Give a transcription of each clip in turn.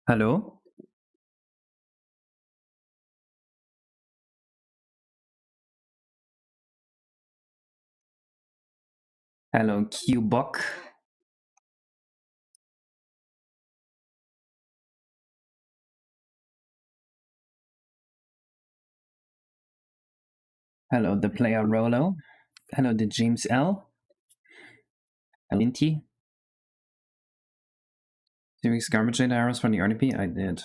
Hello? Hello, Qbok. Hello, the player Rolo. Hello, the James L. Alinti. Doing garbage data arrows from the RDP? I did.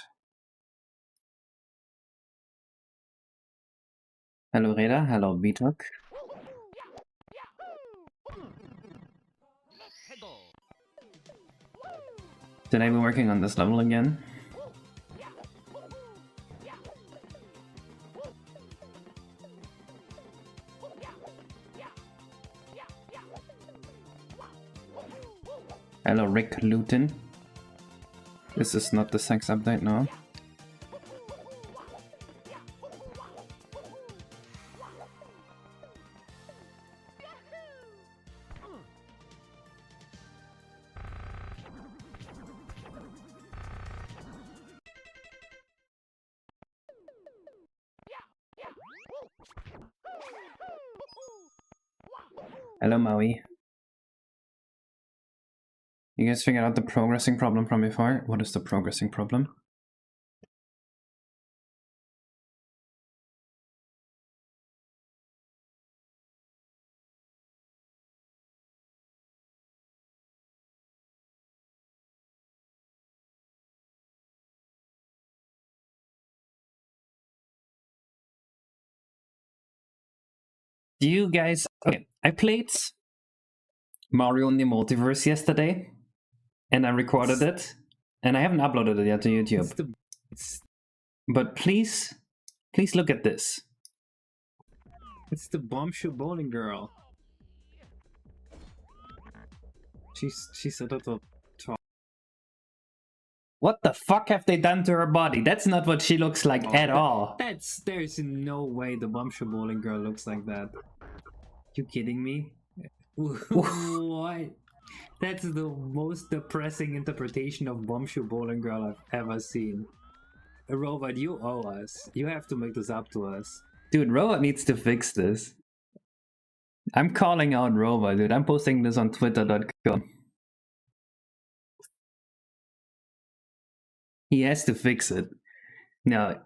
Hello, Reda. Hello, Bitok. Today we're working on this level again. Hello, Rick Luton. This is not the sex update now. Hello, Maui. You guys figured out the progressing problem from before? What is the progressing problem? Do you guys... Okay, I played Mario in the Multiverse yesterday, and I recorded it, and I haven't uploaded it yet to YouTube. But please look at this. It's the bombshell bowling girl. She's a little tall. What the fuck have they done to her body? That's not what she looks like at all. There's no way the bombshell bowling girl looks like that. You kidding me? What? That's the most depressing interpretation of bombshell bowling girl I've ever seen. Robot, you owe us. You have to make this up to us. Dude, Robot needs to fix this. I'm calling out Robot, dude. I'm posting this on twitter.com. He has to fix it. No,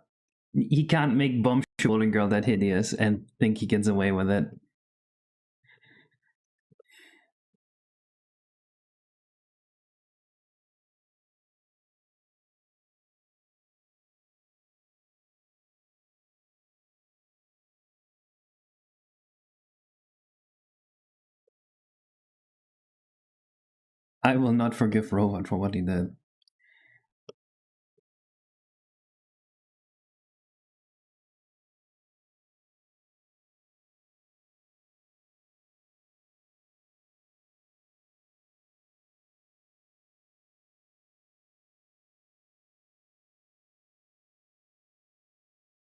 he can't make bombshell bowling girl that hideous and think he gets away with it. I will not forgive Robot for what he did.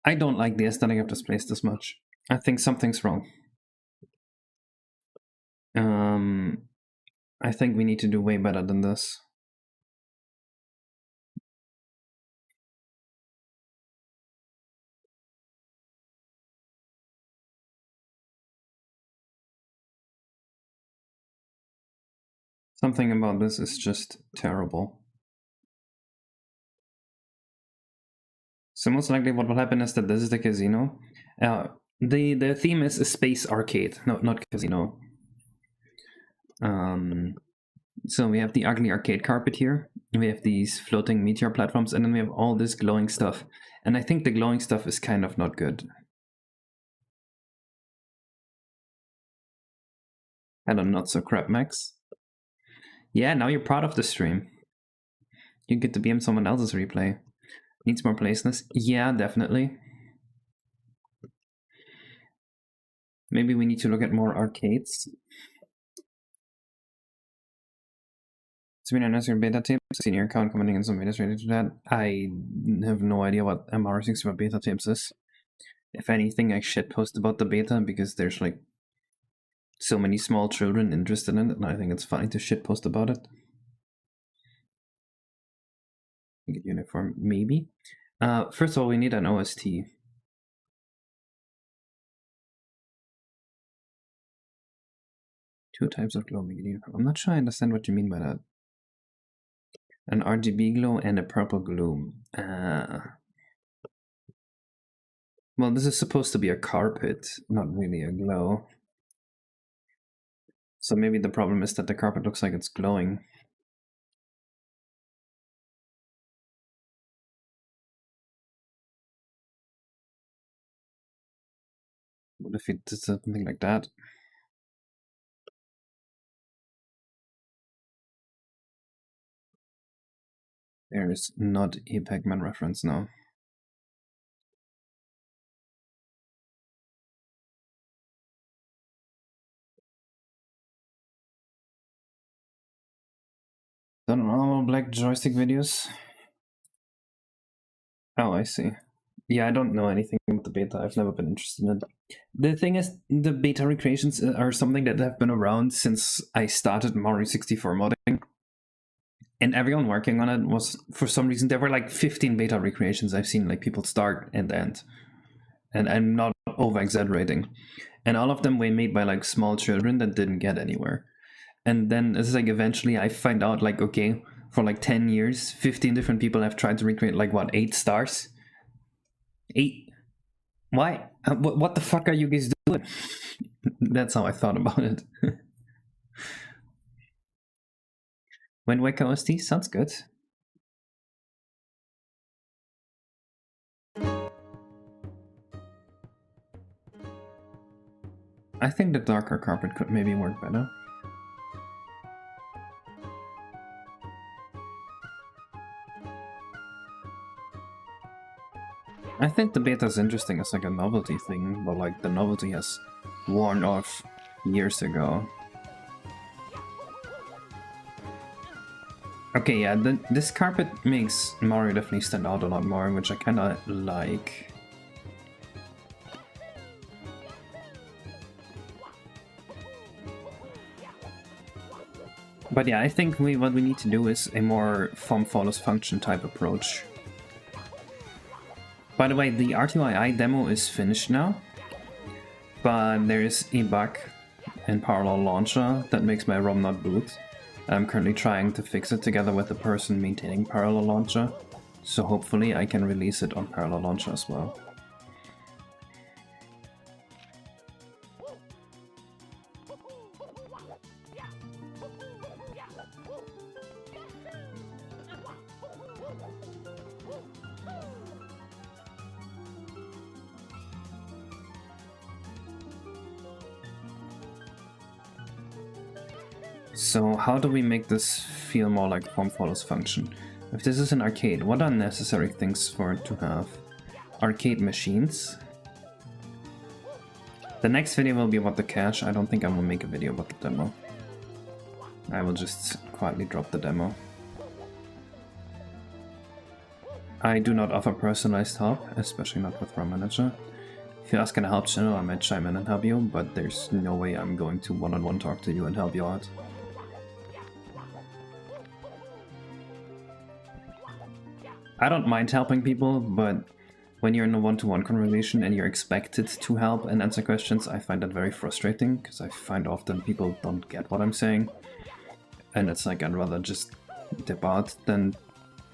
I don't like the aesthetic of this place this much. I think something's wrong. I think we need to do way better than this. Something about this is just terrible. So most likely what will happen is that this is the casino. The theme is a space arcade, no, not casino. So we have the ugly arcade carpet here. We have these floating meteor platforms, and then we have all this glowing stuff. And I think the glowing stuff is kind of not good. Hello, not so crap, Max. Yeah, now you're proud of the stream. You get to be in someone else's replay. Needs more placeness? Yeah, definitely. Maybe we need to look at more arcades. So we know your beta tapes, senior account commenting in some videos related to that. I have no idea what MR64 beta tapes is. If anything, I shitpost about the beta because there's like so many small children interested in it, and I think it's funny to shitpost about it. uniform, maybe. First of all, we need an OST. Two types of glow make it uniform. I'm not sure I understand what you mean by that. An RGB glow and a purple gloom. Well, this is supposed to be a carpet, not really a glow. So maybe the problem is that the carpet looks like it's glowing. What if it did something like that? There is not a Pac-Man reference now. The normal black joystick videos. Oh, I see. Yeah, I don't know anything about the beta. I've never been interested in it. The thing is, the beta recreations are something that have been around since I started Mario 64 modding. And everyone working on it was, for some reason, there were like 15 beta recreations I've seen like people start and end. And I'm not over-exaggerating. And all of them were made by like small children that didn't get anywhere. And then it's like eventually I find out like, okay, for like 10 years, 15 different people have tried to recreate like what, 8 stars? 8? Why? What the fuck are you guys doing? That's how I thought about it. Wind Waker OST sounds good. I think the darker carpet could maybe work better. I think the beta is interesting as like a novelty thing, but like the novelty has worn off years ago. Okay, yeah, this carpet makes Mario definitely stand out a lot more, which I kinda like. But yeah, I think what we need to do is a more form follows function type approach. By the way, the RTYI demo is finished now, but there is a bug in Parallel Launcher that makes my ROM not boot. I'm currently trying to fix it together with the person maintaining Parallel Launcher, so hopefully I can release it on Parallel Launcher as well. So how do we make this feel more like form follows function? If this is an arcade, what are necessary things for it to have? Arcade machines. The next video will be about the cache. I don't think I will make a video about the demo. I will just quietly drop the demo. I do not offer personalized help, especially not with ROM Manager. If you ask in a help channel, I might chime in and help you, but there's no way I'm going to one-on-one talk to you and help you out. I don't mind helping people, but when you're in a one-to-one conversation and you're expected to help and answer questions, I find that very frustrating, because I find often people don't get what I'm saying. And it's like, I'd rather just dip out than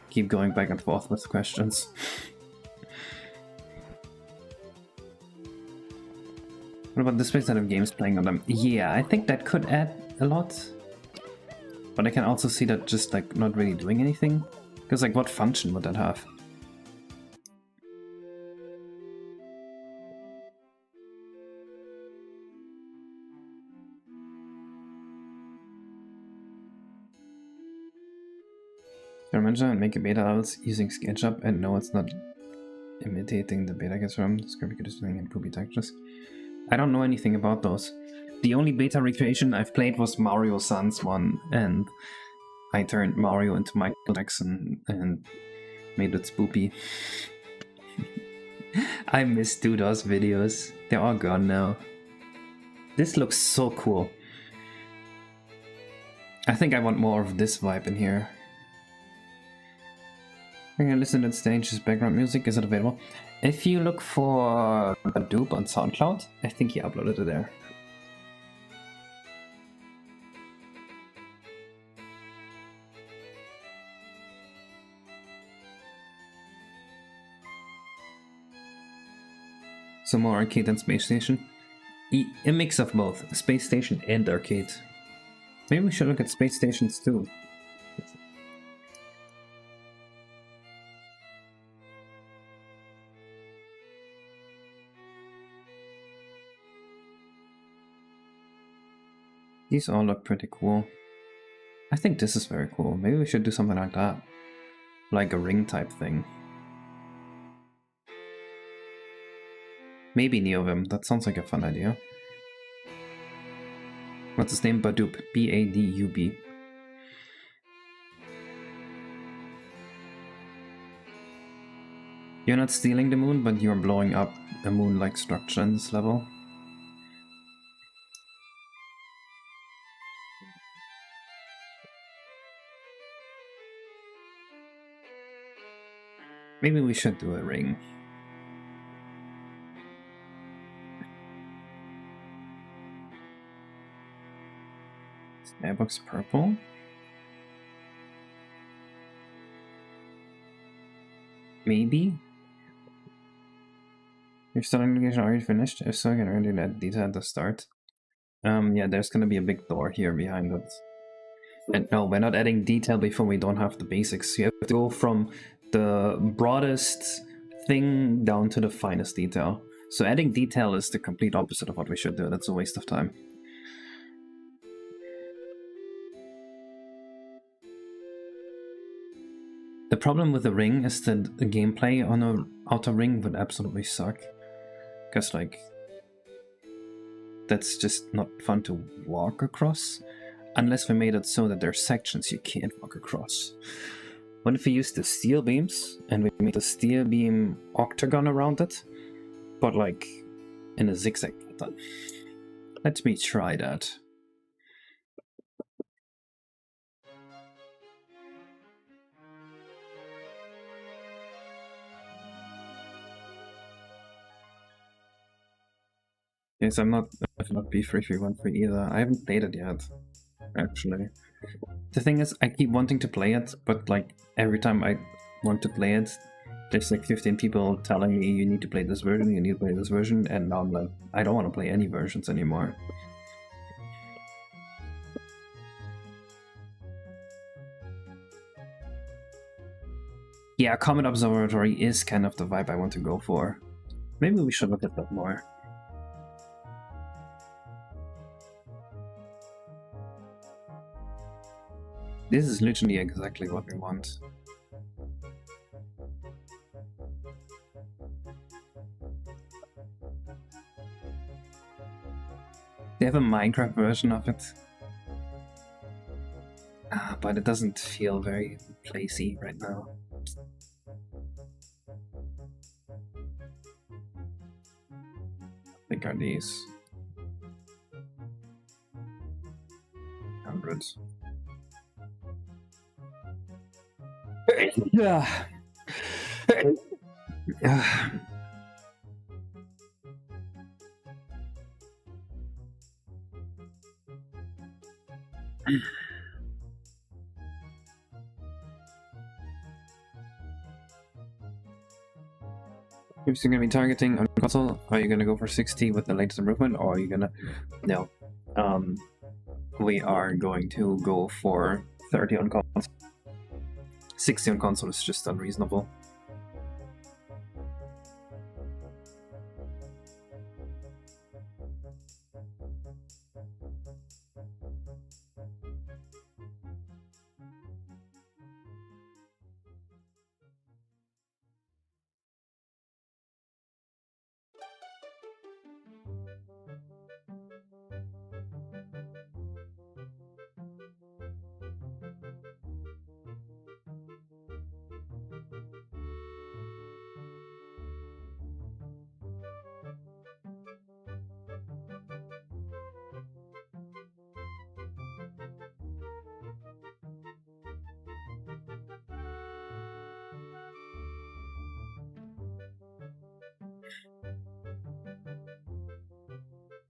keep going back and forth with questions. What about displays that have games playing on them? Yeah, I think that could add a lot. But I can also see that just like not really doing anything. Because like what function would that have? Can I imagine and make a beta levels using SketchUp and no, it's not imitating the beta gets from the script is doing in poopy textures. I don't know anything about those. The only beta recreation I've played was Mario Sans one, and I turned Mario into Michael Jackson and made it spoopy. I miss those videos. They're all gone now. This looks so cool. I think I want more of this vibe in here. Okay, listen to the stage's background music. Is it available? If you look for a dupe on SoundCloud, I think he uploaded it there. So more arcade than Space Station? A mix of both, Space Station and arcade. Maybe we should look at Space Stations too. These all look pretty cool. I think this is very cool. Maybe we should do something like that. Like a ring type thing. Maybe Neovim, that sounds like a fun idea. What's his name? Badub. B-A-D-U-B. You're not stealing the moon, but you're blowing up a moon-like structure in this level. Maybe we should do a ring. Airbox purple. Maybe? Your starting location already finished? If so, you can already add detail at the start. Yeah, there's gonna be a big door here behind it. And no, we're not adding detail before we don't have the basics. You have to go from the broadest thing down to the finest detail. So adding detail is the complete opposite of what we should do. That's a waste of time. The problem with the ring is that the gameplay on a outer ring would absolutely suck. Because, like, that's just not fun to walk across. Unless we made it so that there are sections you can't walk across. What if we use the steel beams and we make the steel beam octagon around it? But, like, in a zigzag pattern. Let me try that. Yes, I'm not B3313 either. I haven't played it yet, actually. The thing is, I keep wanting to play it, but like every time I want to play it, there's like 15 people telling me you need to play this version, you need to play this version, and now I'm like, I don't want to play any versions anymore. Yeah, Comet Observatory is kind of the vibe I want to go for. Maybe we should look at that more. This is literally exactly what we want. They have a Minecraft version of it. But it doesn't feel very placey right now. I think are these. Hundreds. Yeah. If you're gonna be targeting on console, are you gonna go for 60 with the latest improvement, or are you gonna... No. We are going to go for 30 on console. 60 on console is just unreasonable.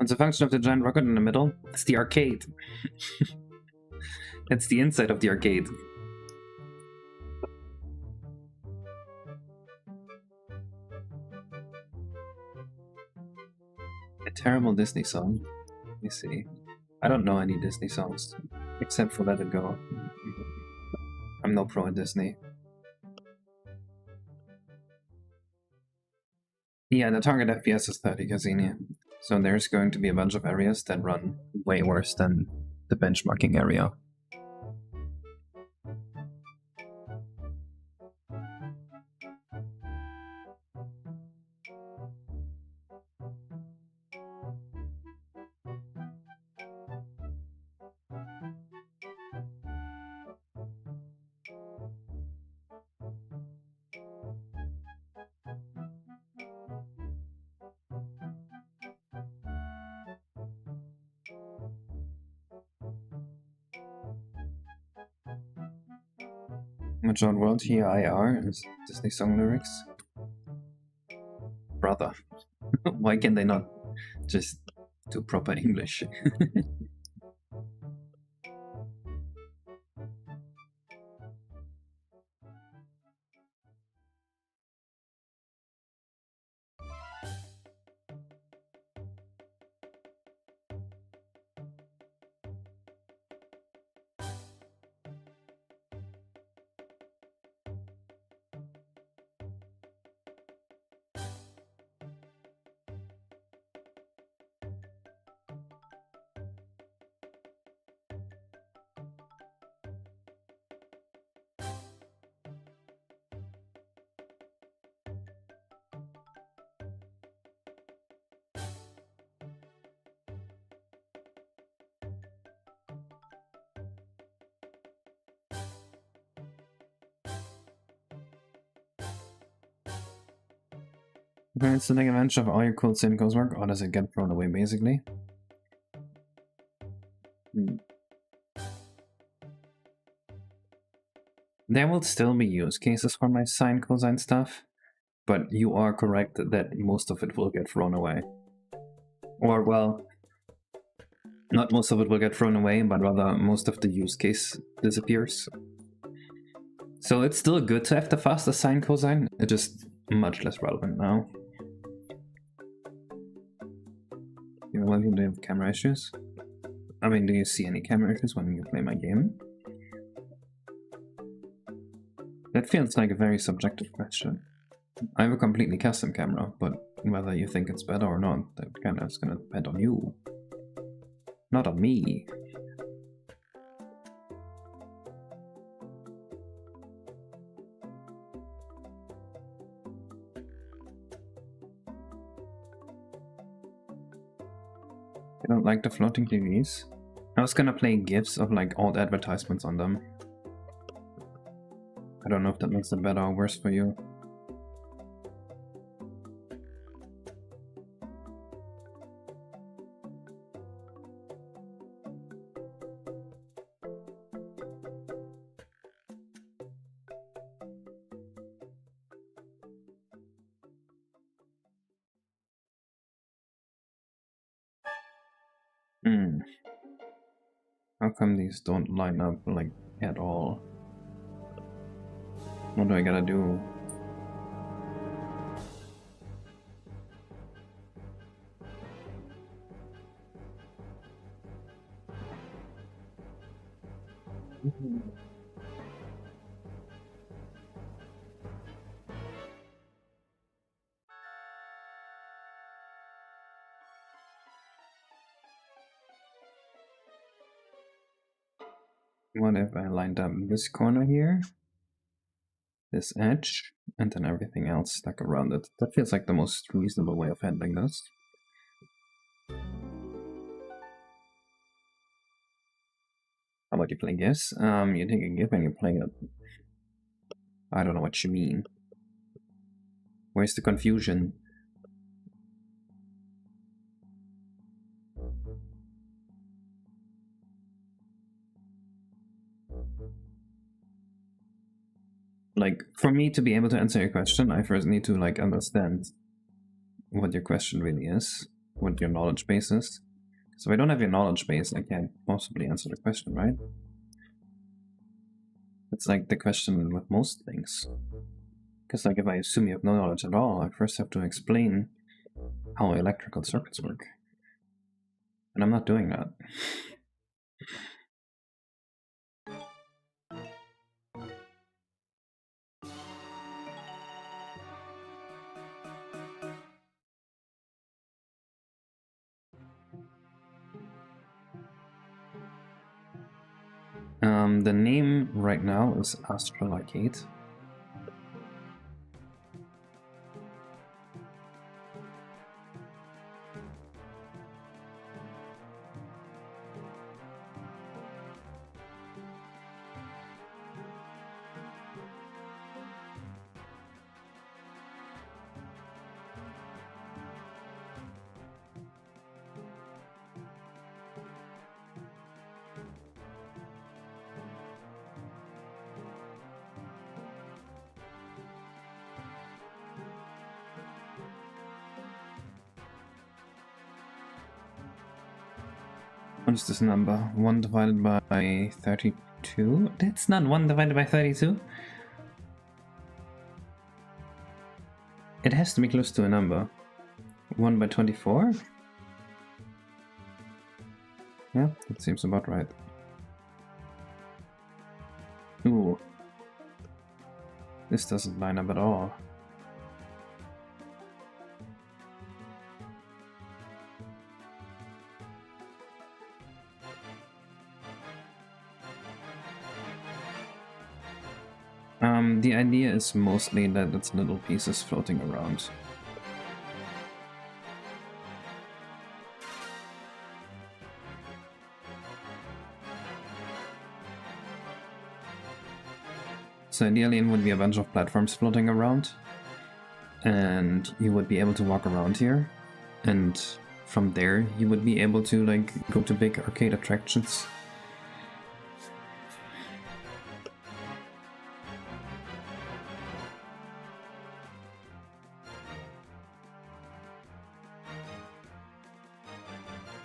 What's the function of the giant rocket in the middle? It's the arcade. It's the inside of the arcade. A terrible Disney song. Let me see. I don't know any Disney songs, except for Let It Go. I'm no pro at Disney. Yeah, the target FPS is 30 Cassini. So there's going to be a bunch of areas that run way worse than the benchmarking area. John World here IR is Disney song lyrics. Brother, why can they not just do proper English? It's the negative advantage of all your cool synchros work, or does it get thrown away basically? There will still be use cases for my sine cosine stuff, but you are correct that most of it will get thrown away. Or, well, not most of it will get thrown away, but rather most of the use case disappears. So it's still good to have the faster sine cosine, it's just much less relevant now. You know, do you have camera issues? I mean, do you see any camera issues when you play my game? That feels like a very subjective question. I have a completely custom camera, but whether you think it's better or not, that kind of is gonna depend on you. Not on me. I don't like the floating TVs. I was gonna play GIFs of like old advertisements on them. I don't know if that makes it better or worse for you. How come these don't line up like at all? What do I gotta do? What if I lined up this corner here, this edge, and then everything else stuck around it? That feels like the most reasonable way of handling this. How about you play GIFs? You take a GIF and you play it. I don't know what you mean. Where's the confusion? Like, for me to be able to answer your question, I first need to like understand what your question really is. what your knowledge base is. So if I don't have your knowledge base, I can't possibly answer the question, right? It's like the question with most things. Because like if I assume you have no knowledge at all, I first have to explain how electrical circuits work. And I'm not doing that. The name right now is Astral Arcade. What is this number? 1 divided by 32? That's not 1 divided by 32. It has to be close to a number. 1 by 24? Yeah, that seems about right. Ooh. This doesn't line up at all. The idea is mostly that it's little pieces floating around. So ideally it would be a bunch of platforms floating around, and you would be able to walk around here, and from there you would be able to like go to big arcade attractions.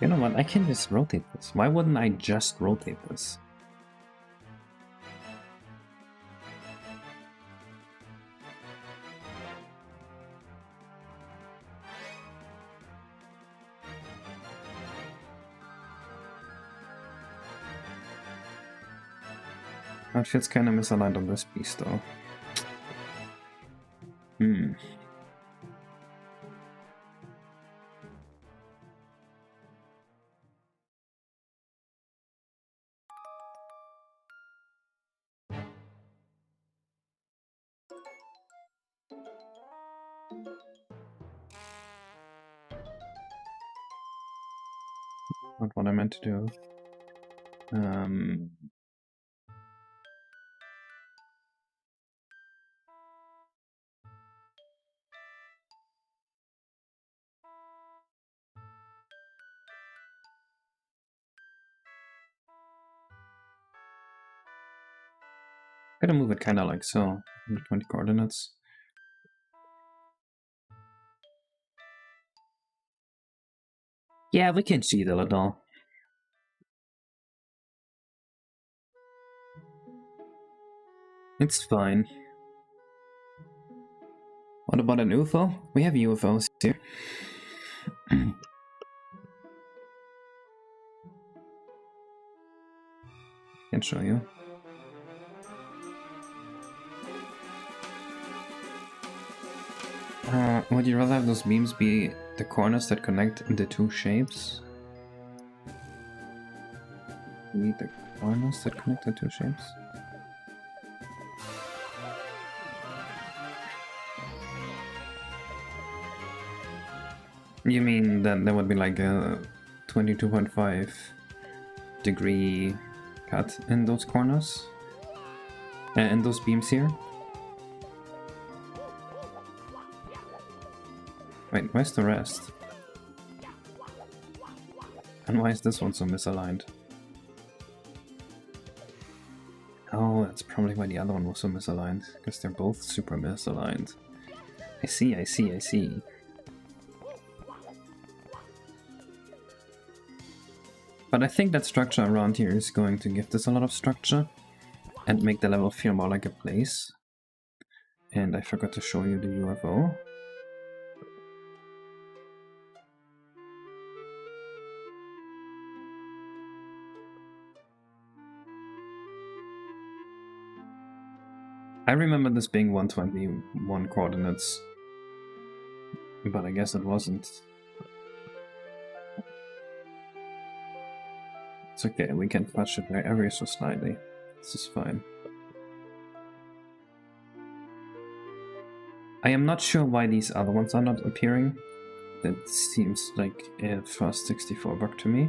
You know what, I can just rotate this. Why wouldn't I just rotate this? It feels kind of misaligned on this piece though. Not what I meant to do. Gotta move it kind of like so, 120 coordinates. Yeah, we can cheat a little. It's fine. What about an UFO? We have UFOs here. Can show you. Would you rather have those beams be the corners that connect the two shapes? You need the corners that connect the two shapes? You mean that there would be like a 22.5 degree cut in those corners? And those beams here? Wait, where's the rest? And why is this one so misaligned? Oh, that's probably why the other one was so misaligned, because they're both super misaligned. I see. But I think that structure around here is going to give this a lot of structure and make the level feel more like a place. And I forgot to show you the UFO. I remember this being 121 coordinates, but I guess it wasn't. It's okay, we can fudge it ever so slightly. This is fine. I am not sure why these other ones are not appearing. That seems like a first 64 bug to me.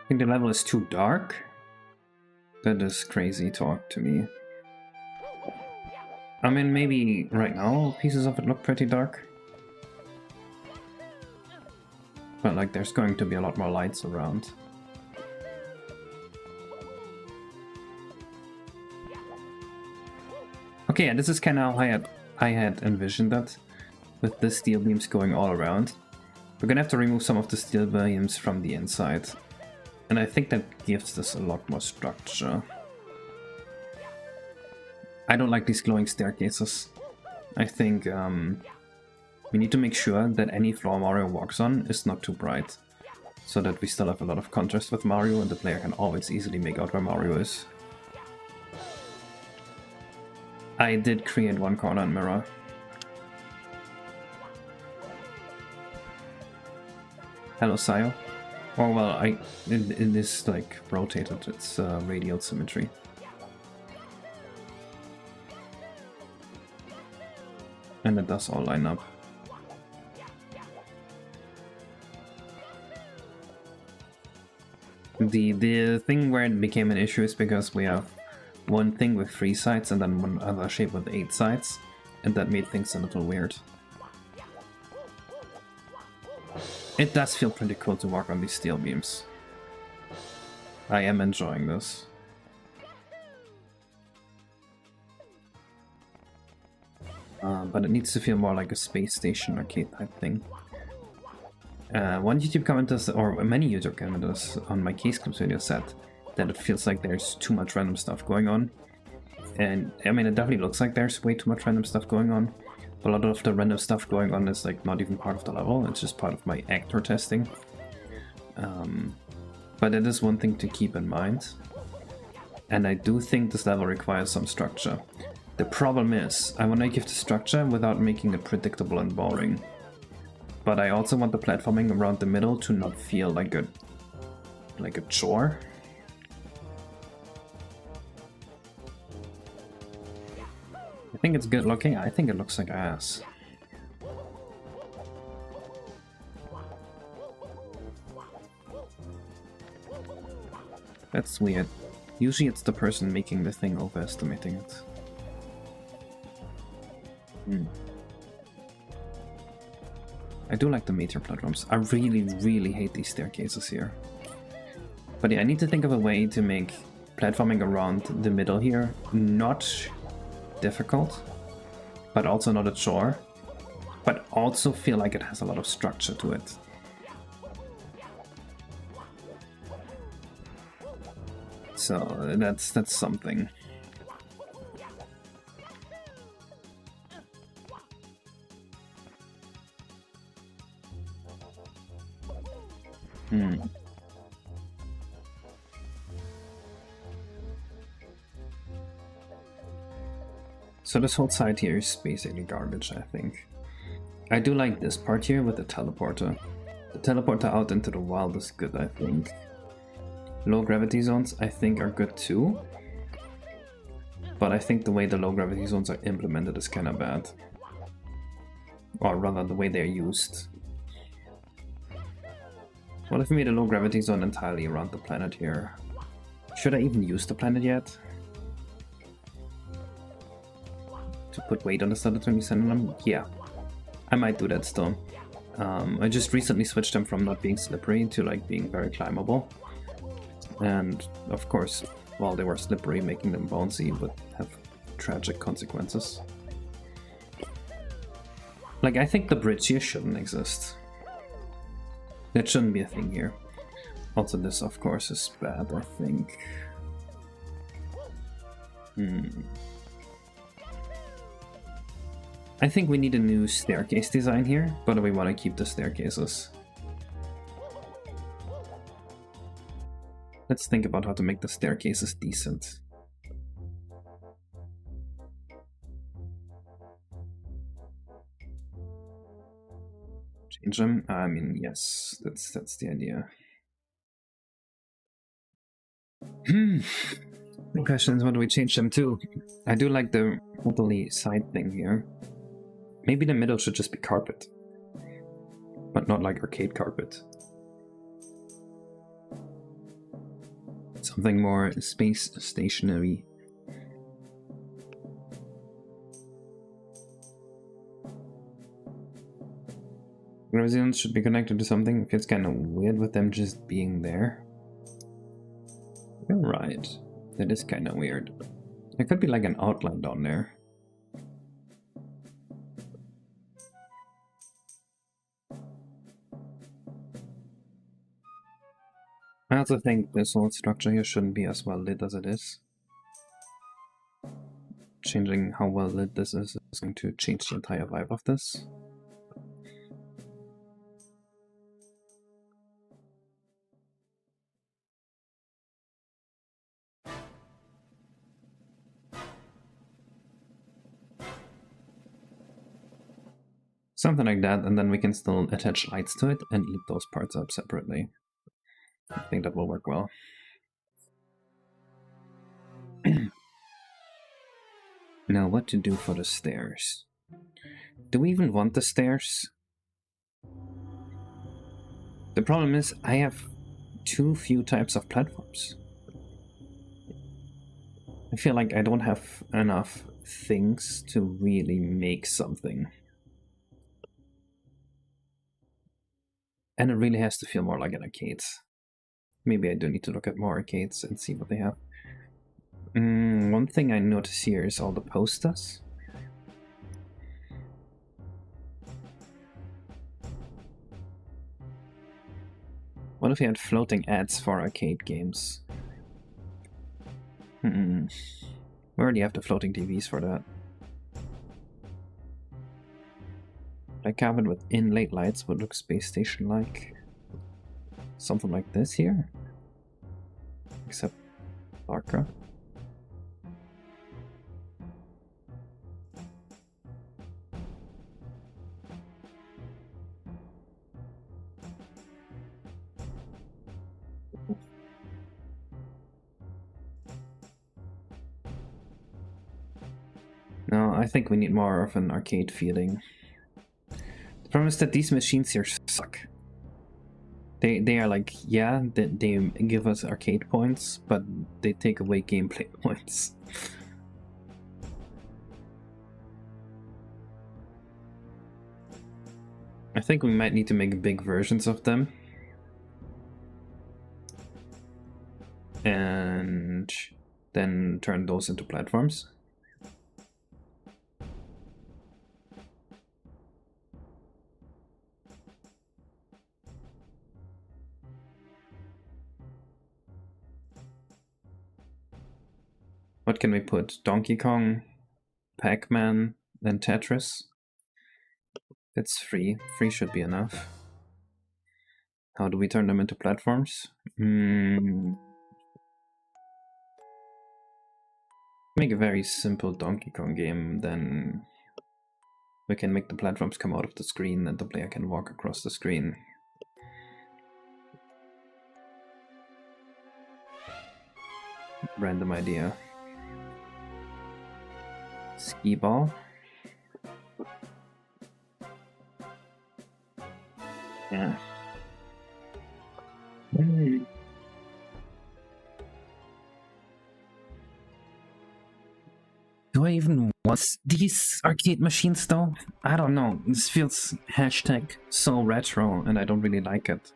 I think the level is too dark. That is crazy talk to me. I mean, maybe right now pieces of it look pretty dark. But like there's going to be a lot more lights around. Okay, and this is kind of how I had envisioned that, with the steel beams going all around. We're gonna have to remove some of the steel beams from the inside. And I think that gives this a lot more structure. I don't like these glowing staircases. I think we need to make sure that any floor Mario walks on is not too bright, so that we still have a lot of contrast with Mario and the player can always easily make out where Mario is. I did create one corner and mirror. Hello, Sayo. Oh well, it is like rotated, it's radial symmetry. And it does all line up. The thing where it became an issue is because we have one thing with 3 sides and then one other shape with 8 sides, and that made things a little weird. It does feel pretty cool to walk on these steel beams. I am enjoying this. But it needs to feel more like a space station arcade type thing. One YouTube commenter, or many YouTube commenters on my case clips video said that it feels like there's too much random stuff going on. And I mean, it definitely looks like there's way too much random stuff going on. A lot of the random stuff going on is like not even part of the level, it's just part of my actor testing. But it is one thing to keep in mind. And I do think this level requires some structure. The problem is, I want to give the structure without making it predictable and boring. But I also want the platforming around the middle to not feel like a chore. I think it's good looking. I think it looks like ass. That's weird. Usually it's the person making the thing overestimating it. I do like the meteor platforms. I really hate these staircases here. But yeah, I need to think of a way to make platforming around the middle here not difficult, but also not a chore, but also feel like it has a lot of structure to it. So that's something. So this whole side here is basically garbage, I think. I do like this part here with the teleporter. The teleporter out into the wild is good, I think. Low gravity zones, I think, are good too. But I think the way the low gravity zones are implemented is kind of bad. Or rather, the way they're used. What if we made a low gravity zone entirely around the planet here? Should I even use the planet yet? To put weight on the starter 27? Yeah, I might do that still. I just recently switched them from not being slippery to like being very climbable. And of course, while they were slippery, making them bouncy would have tragic consequences. Like, I think the bridge here shouldn't exist. That shouldn't be a thing here. Also, this, of course, is bad, I think. I think we need a new staircase design here, but we want to keep the staircases. Let's think about how to make the staircases decent. Change them? I mean, yes, that's the idea. The question is, what do we change them to? I do like the totally side thing here. Maybe the middle should just be carpet. But not like arcade carpet. Something more space stationary. Residents should be connected to something. It feels kind of weird with them just being there. You're right. That is kind of weird. There could be like an outline down there. I also think this whole structure here shouldn't be as well lit as it is. Changing how well lit this is going to change the entire vibe of this. Something like that, and then we can still attach lights to it and lit those parts up separately. I think that will work well. Now, what to do for the stairs? Do we even want the stairs? The problem is, I have too few types of platforms. I feel like I don't have enough things to really make something. And it really has to feel more like an arcade. Maybe I do need to look at more arcades and see what they have. One thing I notice here is all the posters. What if we had floating ads for arcade games? We already have the floating TVs for that. Like cabin with inlaid lights would look space station-like. Something like this here. Except darker. No, I think we need more of an arcade feeling. The problem is that these machines here suck. They are like, yeah, they give us arcade points, but they take away gameplay points. I think we might need to make big versions of them. And then turn those into platforms. What can we put? Donkey Kong, Pac-Man, then Tetris. That's free. Free should be enough. How do we turn them into platforms? Make a very simple Donkey Kong game, then we can make the platforms come out of the screen and the player can walk across the screen. Random idea. Skee ball. Yeah. Do Do I even want these arcade machines though? I don't know. This feels hashtag so retro and I don't really like it.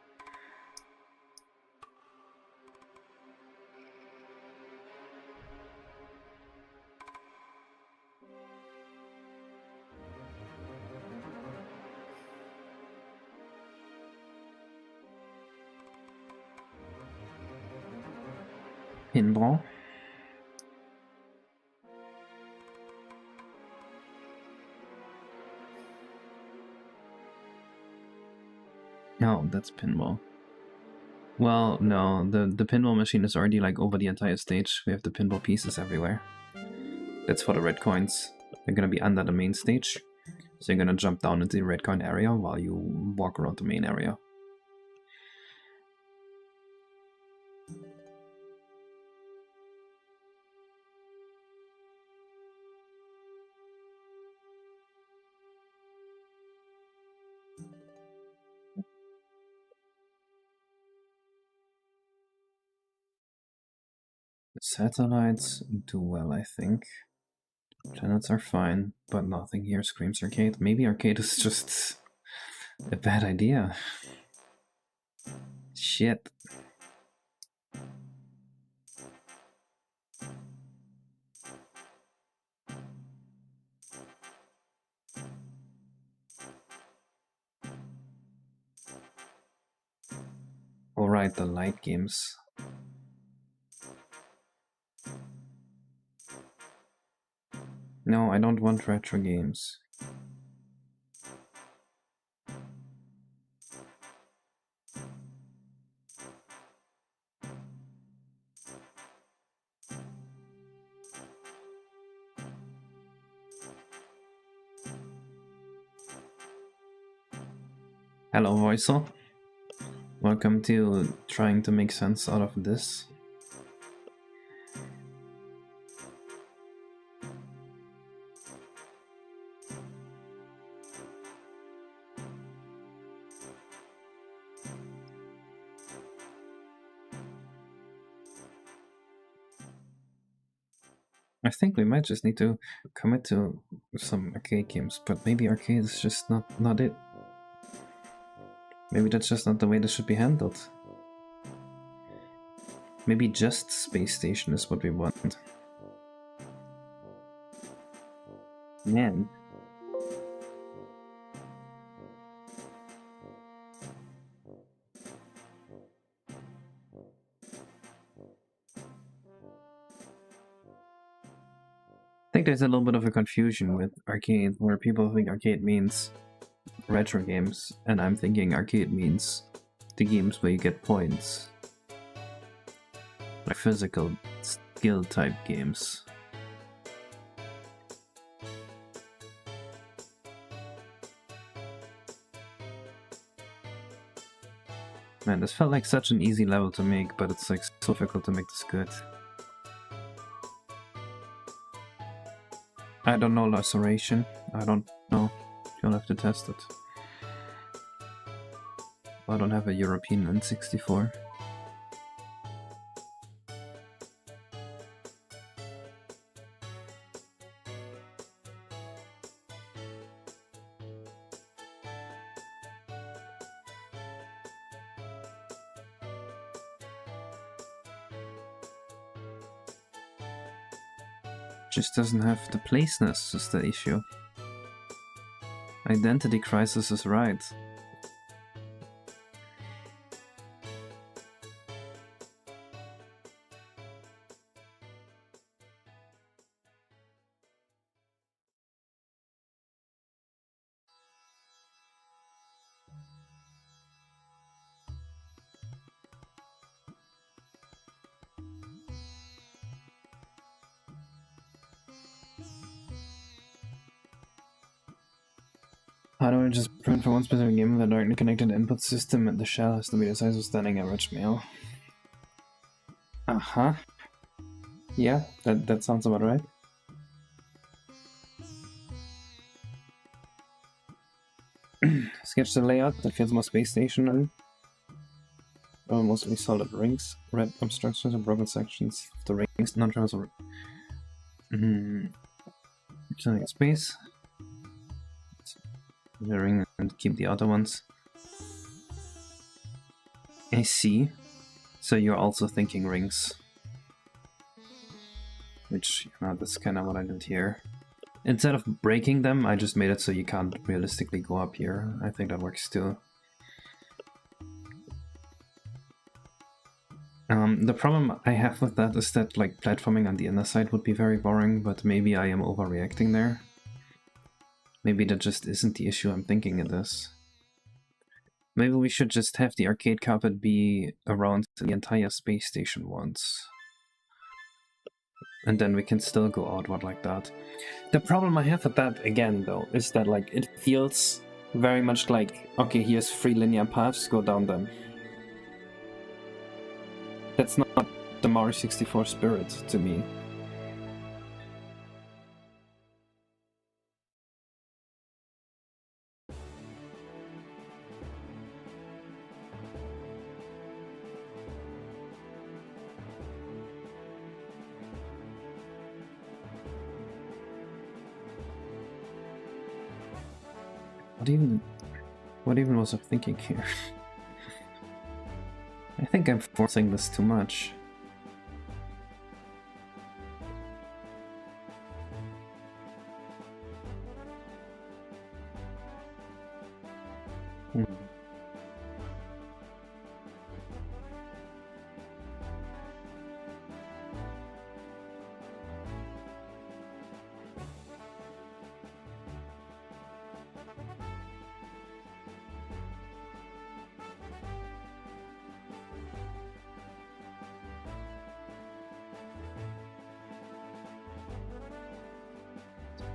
Pinball. No, that's pinball. Well, no, the pinball machine is already like over the entire stage. We have the pinball pieces everywhere. That's for the red coins. They're gonna be under the main stage. So you're gonna jump down into the red coin area while you walk around the main area. The satellites do well, I think. Planets are fine, but nothing here screams arcade. Maybe arcade is just a bad idea. Shit. Alright, the light games. No, I don't want retro games. Hello, Voicer. Welcome to trying to make sense out of this. I think we might just need to commit to some arcade games, but maybe arcade is just not it. Maybe that's just not the way this should be handled. Maybe just Space Station is what we want. Man. I think there's a little bit of a confusion with arcade, where people think arcade means retro games, and I'm thinking arcade means the games where you get points. Like physical skill type games. Man, this felt like such an easy level to make, but it's like so difficult to make this good. I don't know laceration. I don't know. You'll have to test it. I don't have a European N64. Just doesn't have the placeness is the issue. Identity crisis is right. How do I just print for one specific game with a directly connected input system and the shell has to be the size of standing average mail? Uh-huh. Yeah, that sounds about right. Sketch the layout that feels more space stationary. Mostly solid rings, red obstructions and broken sections of the rings, non-transfer. Generate space. The ring and keep the other ones. I see. So you're also thinking rings. Which, that's kind of what I did here. Instead of breaking them, I just made it so you can't realistically go up here. I think that works too. The problem I have with that is that like platforming on the inner side would be very boring, but maybe I am overreacting there. Maybe that just isn't the issue I'm thinking it is. Maybe we should just have the arcade carpet be around the entire space station once. And then we can still go outward like that. The problem I have with that, again, though, is that like it feels very much like, okay, here's 3 linear paths, go down them. That's not the Mario 64 spirit to me. What even was I thinking here? I think I'm forcing this too much.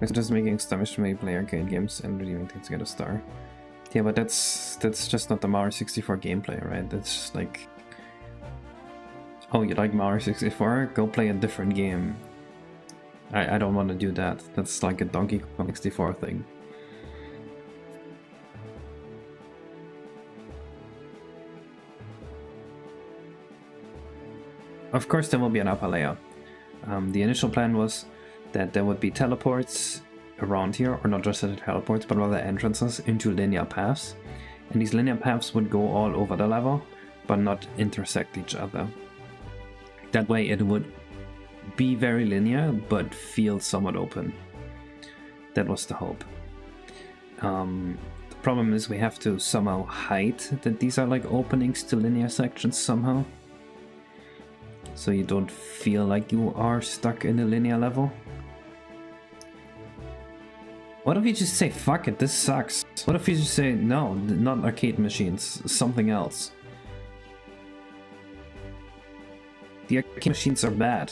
It's just making Stamish may play arcade games and redeeming things to get a star. Yeah, but that's just not the Mario 64 gameplay, right? That's just like, oh, you like Mario 64? Go play a different game. I don't want to do that. That's like a Donkey Kong 64 thing. Of course there will be an upper layer. The initial plan was that there would be teleports around here, or not just teleports, but rather entrances into linear paths. And these linear paths would go all over the level, but not intersect each other. That way it would be very linear, but feel somewhat open. That was the hope. The problem is we have to somehow hide that these are like openings to linear sections somehow. So you don't feel like you are stuck in a linear level. What if you just say, fuck it, this sucks? What if you just say, no, not arcade machines, something else? The arcade machines are bad.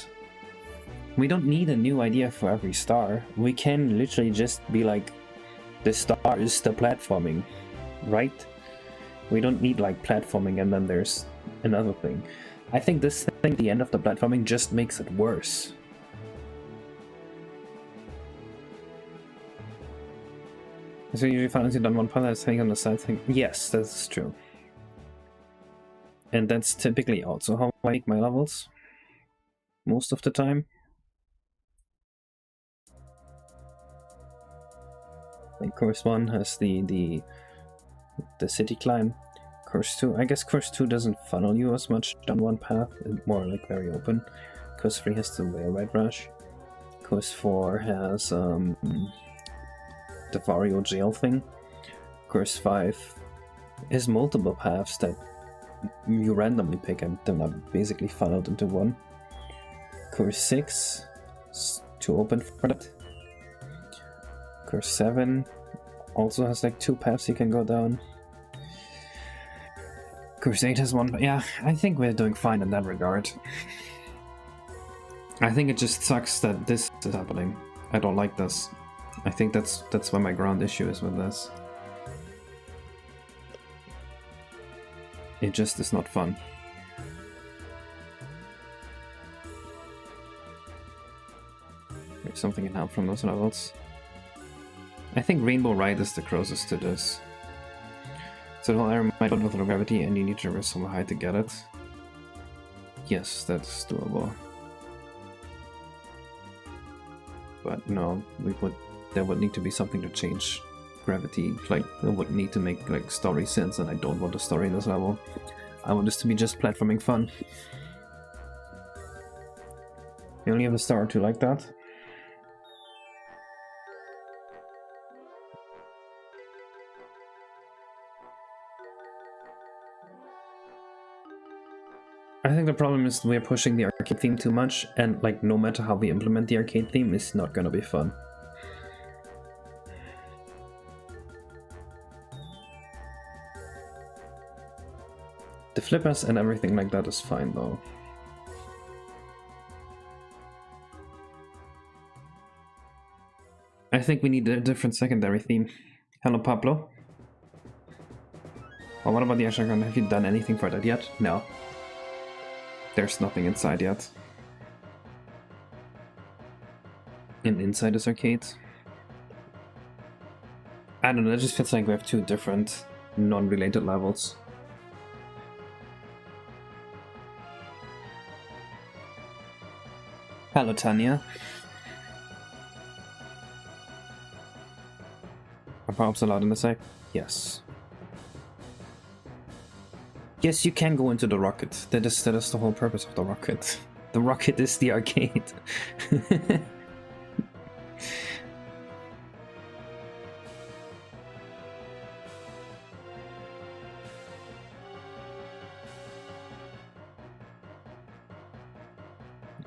We don't need a new idea for every star. We can literally just be like, the star is the platforming, right? We don't need like platforming and then there's another thing. I think this thing, the end of the platforming, just makes it worse. So you finally done one part that's hanging on the side thing. Yes, that's true. And that's typically also how I make my levels. Most of the time. Like course 1 has the city climb. Course 2, I guess course 2 doesn't funnel you as much down one path, it's more like very open. Course 3 has the railroad rush. Course 4 has the Vario jail thing. Course 5 has multiple paths that you randomly pick and they're not basically funneled into one. Course 6 is too open for that. Course 7 also has like 2 paths you can go down. Course 8 has 1, yeah, I think we're doing fine in that regard. I think it just sucks that this is happening. I don't like this. I think that's where my ground issue is with this. It just is not fun. There's something in help from those levels. I think Rainbow Ride is the closest to this. So the whole area might with low gravity and you need to traverse somewhere high to get it. Yes, that's doable. but no, there would need to be something to change gravity. Like, it would need to make like story sense, and I don't want a story in this level. I want this to be just platforming fun. You only have a star or two like that. I think the problem is we're pushing the arcade theme too much, and like no matter how we implement the arcade theme, it's not gonna be fun. The flippers and everything like that is fine though. I think we need a different secondary theme. Hello, Pablo. Well, what about the Ashagon? Have you done anything for that yet? No. There's nothing inside yet. And inside this arcade? I don't know, it just feels like we have two different non-related levels. Hello, Tanya. Are power-ups allowed in the sec? Yes. Yes, you can go into the rocket. That is the whole purpose of the rocket. The rocket is the arcade.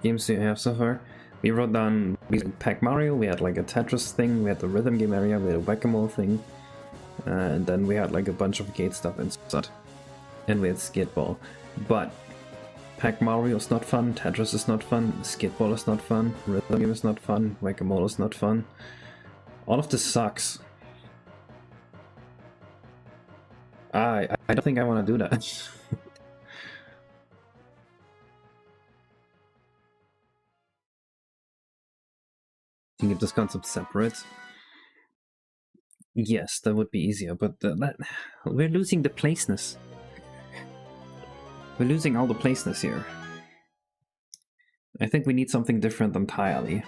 Games do you have so far? We wrote down Pac Mario, we had like a Tetris thing, we had the rhythm game area, we had a whack-a-mole thing, and then we had like a bunch of arcade stuff inside. And we had Skateball. But Pac Mario is not fun, Tetris is not fun, Skateball is not fun, rhythm game is not fun, whack-a-mole is not fun. All of this sucks. I don't think I want to do that. Can you keep this concept separate? Yes, that would be easier, but we're losing the placeness. We're losing all the placeness here. I think we need something different entirely.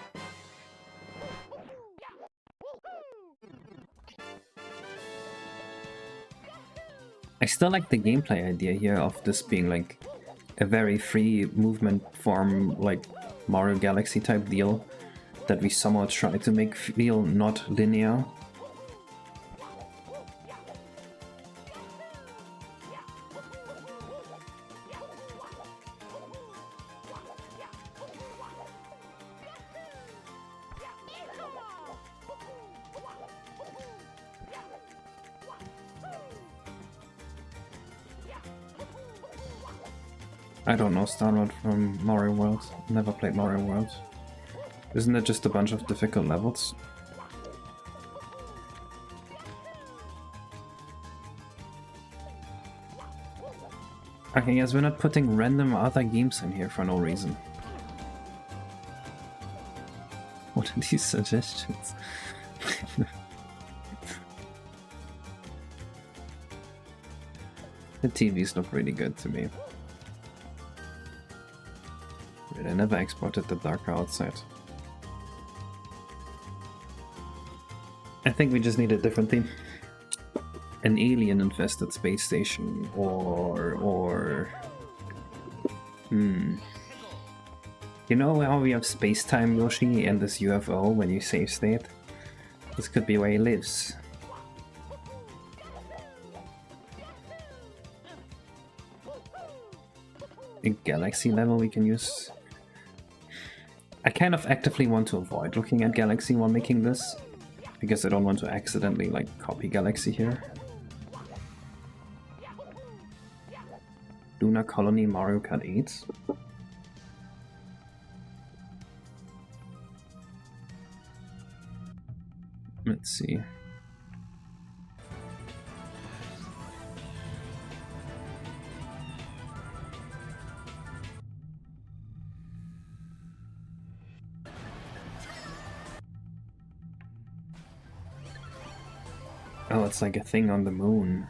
I still like the gameplay idea here of this being like a very free movement form, like Mario Galaxy type deal that we somehow try to make feel not linear. I don't know Star Road from Mario World. Never played Mario World. Isn't it just a bunch of difficult levels? Okay, yes, we're not putting random other games in here for no reason. What are these suggestions? The TVs look really good to me. Wait, I never exported the darker outside. I think we just need a different theme. An alien-infested space station, or... You know how we have space-time Yoshi and this UFO when you save state? This could be where he lives. A galaxy level we can use. I kind of actively want to avoid looking at Galaxy while making this, because I don't want to accidentally like copy Galaxy here. Lunar Colony Mario Kart 8. Let's see. Oh, it's like a thing on the moon.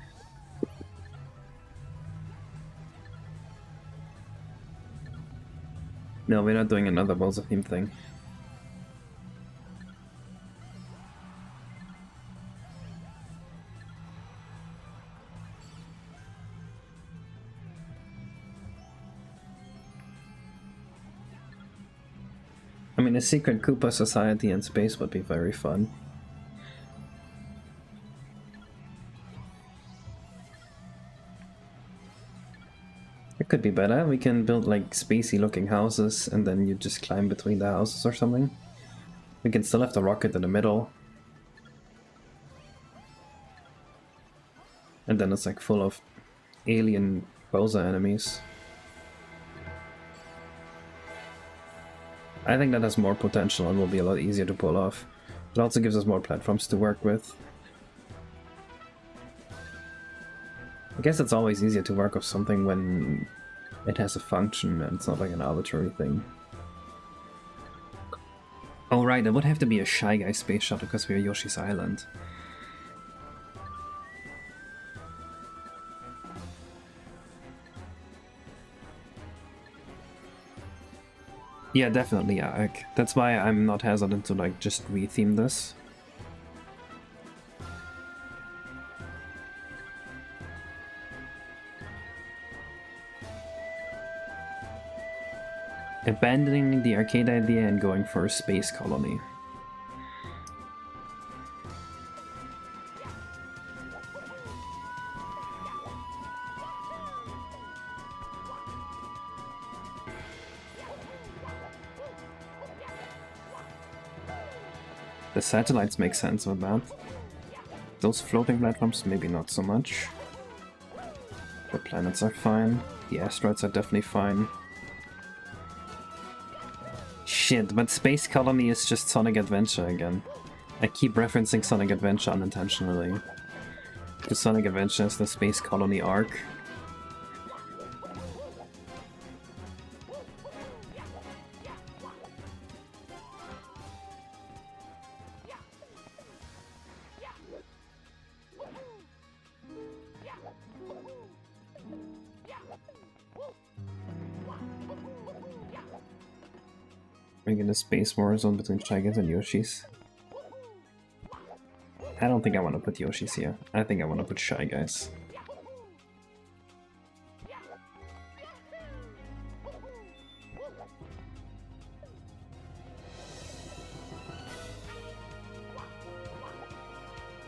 No, we're not doing another Bowser theme thing. mean, a secret Koopa society in space would be very fun. It could be better. We can build like spacey looking houses and then you just climb between the houses or something. We can still have the rocket in the middle. And then it's like full of alien Bowser enemies. I think that has more potential and will be a lot easier to pull off. It also gives us more platforms to work with. I guess it's always easier to work with something when it has a function and it's not like an arbitrary thing. Oh right, it would have to be a Shy Guy space shuttle because we're Yoshi's Island. Yeah, definitely, Ark. That's why I'm not hesitant to like just retheme this. Abandoning the arcade idea and going for a space colony. The satellites make sense with that. Those floating platforms, maybe not so much. The planets are fine. The asteroids are definitely fine. Shit, but Space Colony is just Sonic Adventure again. I keep referencing Sonic Adventure unintentionally. Because Sonic Adventure is the Space Colony arc. Bringing the space war zone between Shy Guys and Yoshi's. I don't think I want to put Yoshi's here. I think I want to put Shy Guys.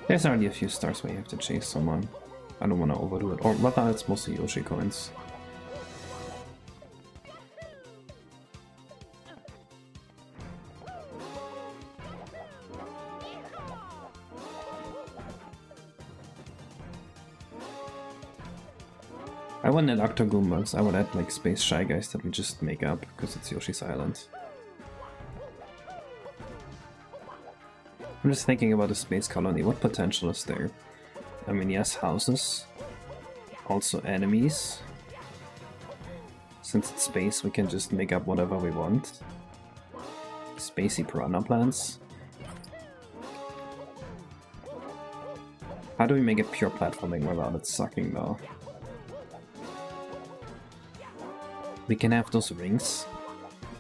There's already a few stars where you have to chase someone. I don't want to overdo it. Or rather, it's mostly Yoshi coins. I wouldn't add Octogoombas, I would add like Space Shy Guys that we just make up, because it's Yoshi's Island. I'm just thinking about the space colony, what potential is there? I mean, yes, houses, also enemies. Since it's space, we can just make up whatever we want. Spacey piranha plants. How do we make it pure platforming without it sucking though? We can have those rings.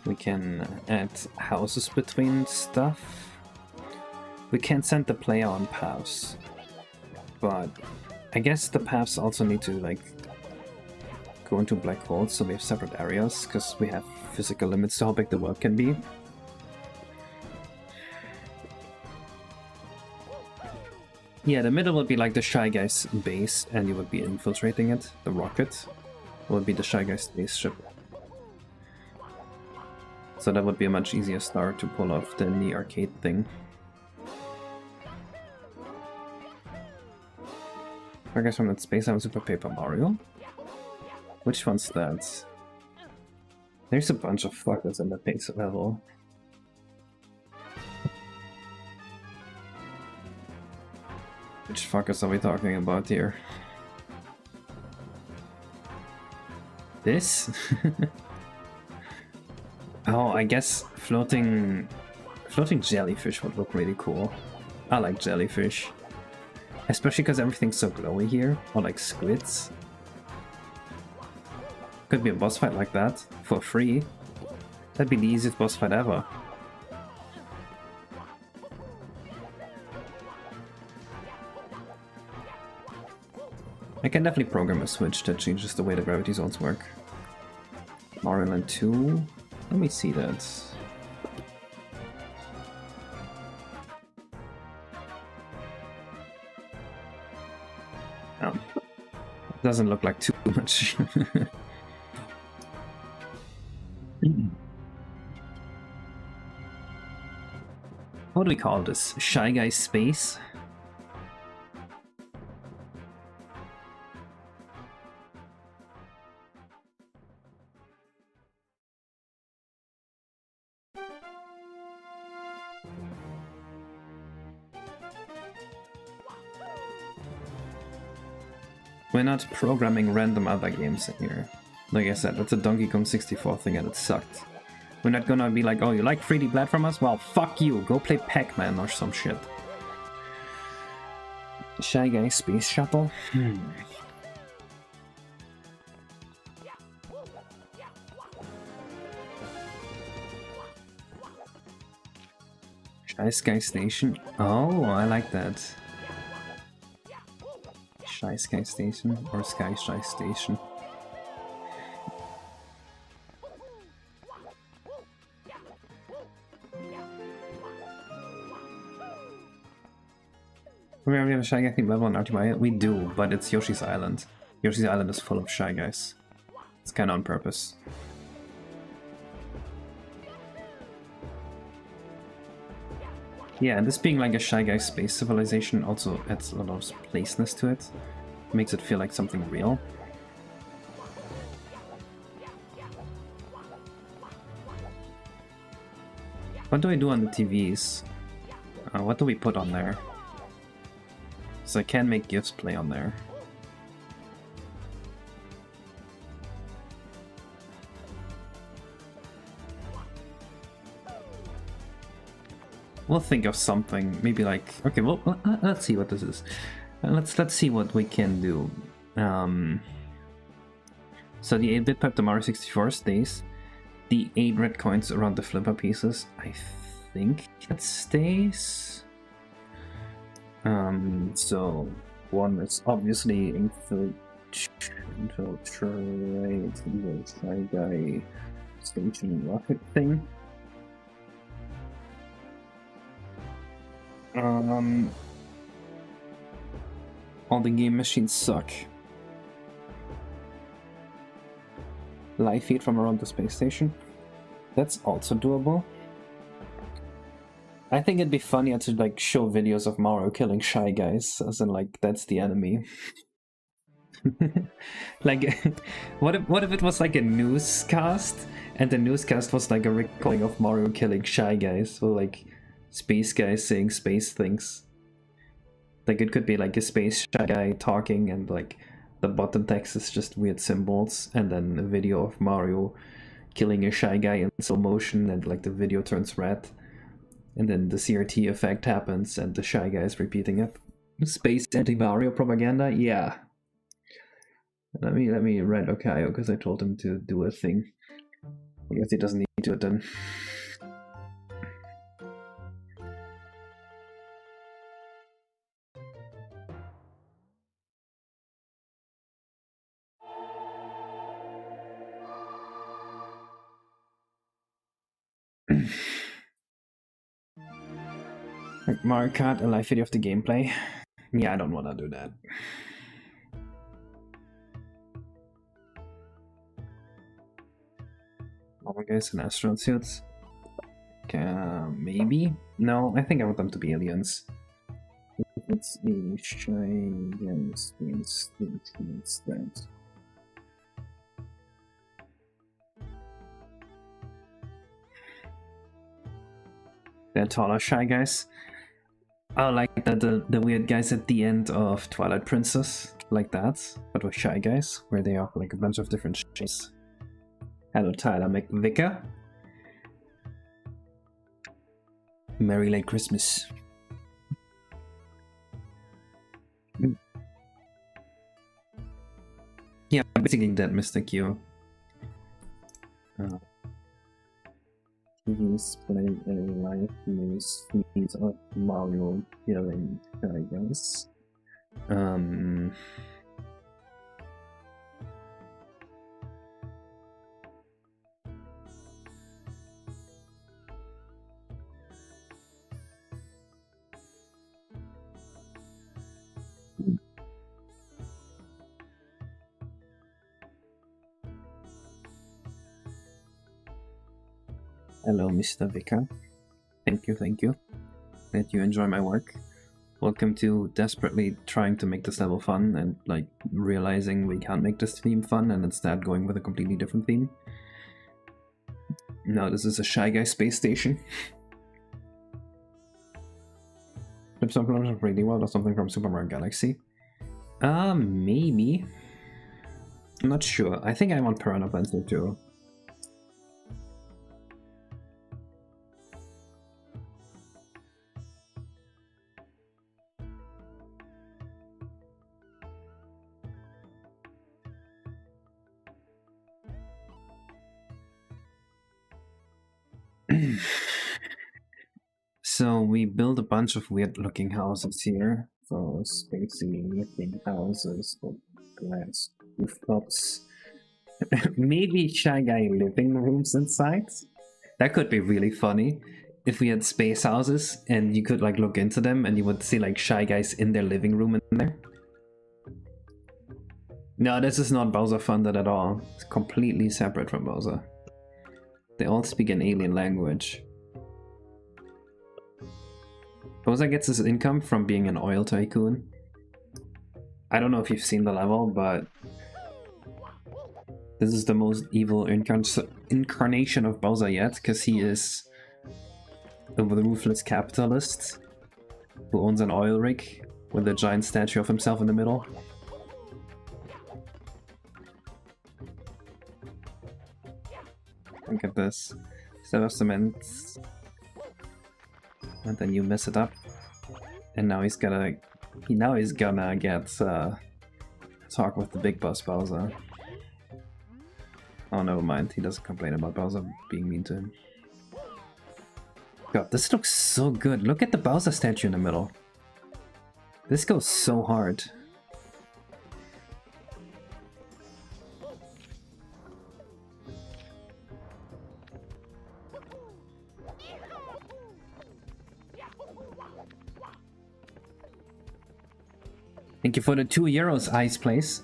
We can add houses between stuff. We can send the player on paths. But I guess the paths also need to like go into black holes, so we have separate areas, because we have physical limits to how big the world can be. Yeah, the middle would be like the Shy Guys base, and you would be infiltrating it. The rocket would be the Shy Guys spaceship. So that would be a much easier start to pull off than the arcade thing. I guess from that space I have Super Paper Mario. Which one's that? There's a bunch of fuckers in the base level. Which fuckers are we talking about here? This? Oh, I guess floating jellyfish would look really cool. I like jellyfish. Especially because everything's so glowy here, or like squids. Could be a boss fight like that, for free. That'd be the easiest boss fight ever. I can definitely program a switch that changes the way the gravity zones work. Mario Land 2? Let me see that. Doesn't look like too much. What do we call this? Shy Guy Space? We're not programming random other games in here. Like I said, that's a Donkey Kong 64 thing and it sucked. We're not gonna be like, oh, you like 3D platformers? Well, fuck you, go play Pac-Man or some shit. Shy Guy Space Shuttle? Shy Sky Station? Oh, I like that. Shy Sky Station or Sky Station. We have a Shy Guy themed level on RTY? We do, but it's Yoshi's Island. Yoshi's Island is full of Shy Guys. It's kinda on purpose. Yeah, and this being like a Shy Guy space civilization also adds a lot of placeness to it. Makes it feel like something real. What do I do on the TVs? What do we put on there? So I can make GIFs play on there. We'll think of something, maybe like, okay, well, let's see what this is. Let's see what we can do. So the 8-bit pipe to Mario 64 stays. The 8 red coins around the flipper pieces, I think it stays. So one is obviously infiltrate the Shy Guy station rocket thing. All the game machines suck. Live feed from around the space station. That's also doable. I think it'd be funnier to like show videos of Mario killing Shy Guys, as in like that's the enemy. Like, what if it was like a newscast, and the newscast was like a recording of Mario killing Shy Guys, so like space guys saying space things. Like it could be like a space Shy Guy talking, and like the bottom text is just weird symbols, and then a video of Mario killing a Shy Guy in slow motion, and like the video turns red. And then the CRT effect happens and the Shy Guy is repeating it. Space anti-Mario propaganda? Yeah. Let me write Okayo because I told him to do a thing. I guess he doesn't need to do it then. Like Mario Kart, a live video of the gameplay. Yeah, I don't want to do that. Normal guys in astronaut suits. Maybe? No, I think I want them to be aliens. It's a Shy Guy space instead. They're taller Shy Guys. Oh, like the weird guys at the end of Twilight Princess, like that, but with Shy Guys, where they are like a bunch of different shapes. Hello, Tyler McVicker. Merry late Christmas. Yeah, basically that, Mr. Q. He's playing a live news feed of Mario killing Shy Guys. Hello, Mr. Vicar. Thank you, thank you. That you enjoy my work. Welcome to desperately trying to make this level fun and like realizing we can't make this theme fun and instead going with a completely different theme. No, this is a Shy Guy space station. Did something really well or something from Super Mario Galaxy? Maybe. I'm not sure. I think I want Piranha Pencil too. So we build a bunch of weird looking houses here. So spacey looking houses with glass rooftops. Maybe Shy Guy living rooms inside? That could be really funny. If we had space houses and you could like look into them and you would see like Shy Guys in their living room in there. No, this is not Bowser funded at all. It's completely separate from Bowser. They all speak an alien language. Bowser gets his income from being an oil tycoon. I don't know if you've seen the level, but this is the most evil incarnation of Bowser yet, because he is a ruthless capitalist who owns an oil rig with a giant statue of himself in the middle. Look at this. Instead of cement. And then you mess it up. And now he's gonna get talk with the big boss Bowser. Oh, never mind. He doesn't complain about Bowser being mean to him. God, this looks so good. Look at the Bowser statue in the middle. This goes so hard. Thank you for the €2, Ice Place.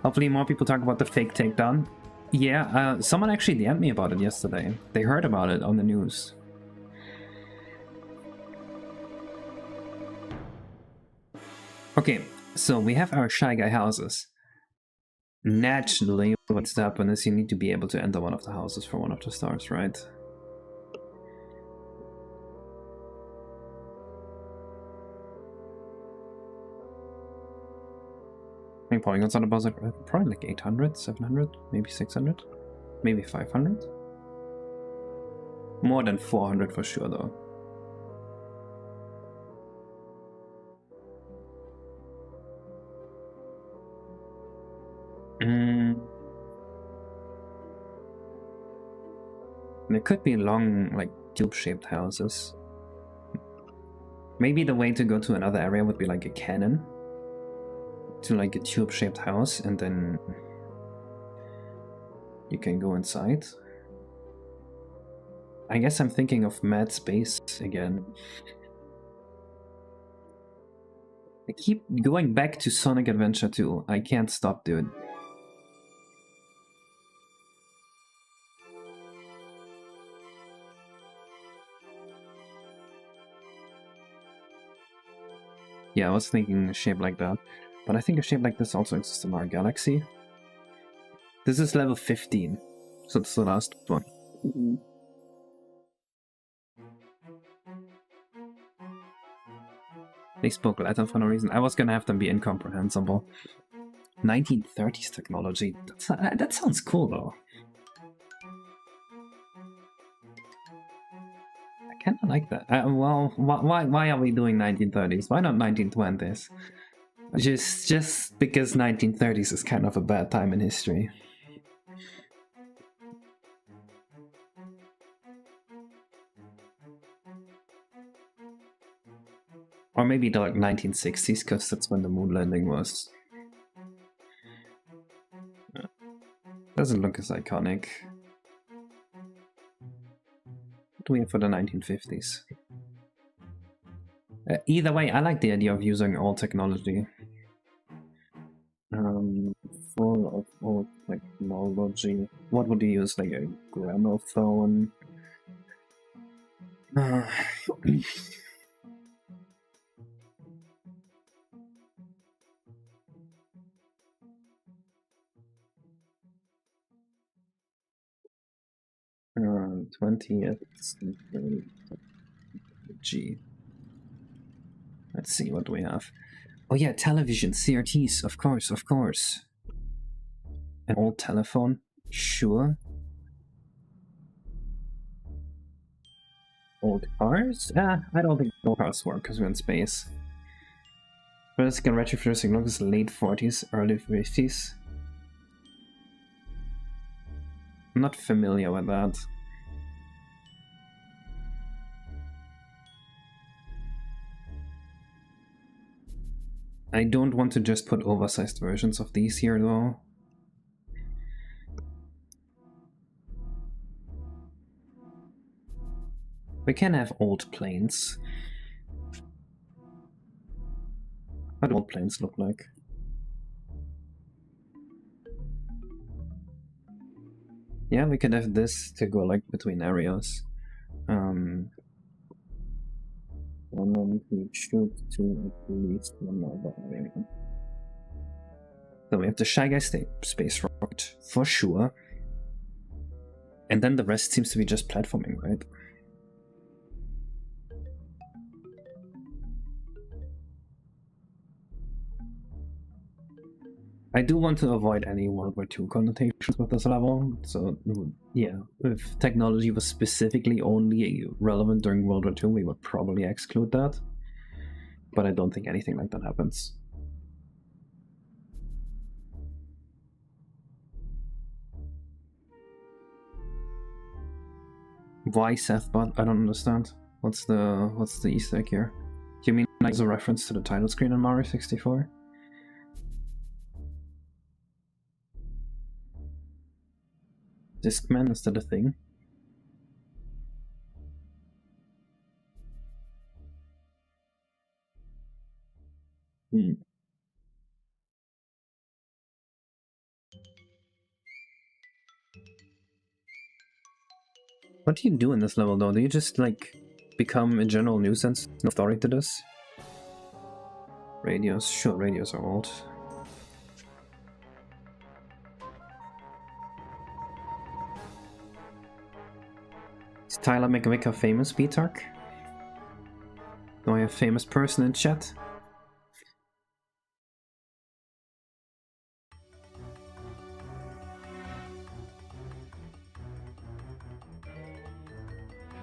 Hopefully more people talk about the fake takedown. Yeah, someone actually DM'd me about it yesterday. They heard about it on the news. Okay, so we have our Shy Guy houses. Naturally, what's to happen is you need to be able to enter one of the houses for one of the stars, right? I think polygons on the buzzer probably like 800, 700, maybe 600, maybe 500. More than 400 for sure, though. There could be long, like, tube-shaped houses. Maybe the way to go to another area would be like a cannon. To like a tube-shaped house, and then you can go inside. I guess I'm thinking of Mad Space again. I keep going back to Sonic Adventure 2. I can't stop, dude. Yeah, I was thinking a shape like that. But I think a shape like this also exists in our galaxy. This is level 15, so it's the last one. They spoke Latin for no reason. I was gonna have them be incomprehensible. 1930s technology. That sounds cool though. I kinda like that. Well, why are we doing 1930s? Why not 1920s? Just because 1930s is kind of a bad time in history. Or maybe the like 1960s, because that's when the moon landing was. Doesn't look as iconic. What do we have for the 1950s? Either way, I like the idea of using old technology. Full of old technology. What would you use? Like a gramophone? Uh, 20th G. Let's see what we have. Oh yeah, television, CRTs, of course, of course. An old telephone, sure. Old cars? I don't think old cars work because we're in space. Realistic and retrofuturistic looks late 40s, early 50s. I'm not familiar with that. I don't want to just put oversized versions of these here though. We can have old planes. What do old planes look like? Yeah, we could have this to go like between areas. And then we shoot to at least one more area. So we have the Shy Guy space rocket for sure. And then the rest seems to be just platforming, right? I do want to avoid any World War II connotations with this level, so yeah, if technology was specifically only relevant during World War II, we would probably exclude that. But I don't think anything like that happens. Why Sethbot? I don't understand. What's the Easter egg here? Do you mean like as a reference to the title screen in Mario 64? Discman, is that a thing? What do you do in this level though? Do you just like become a general nuisance? No authority to this? Radios, sure, radios are old. Is Tyler McVicker famous, B-Tark? Do I have famous person in chat?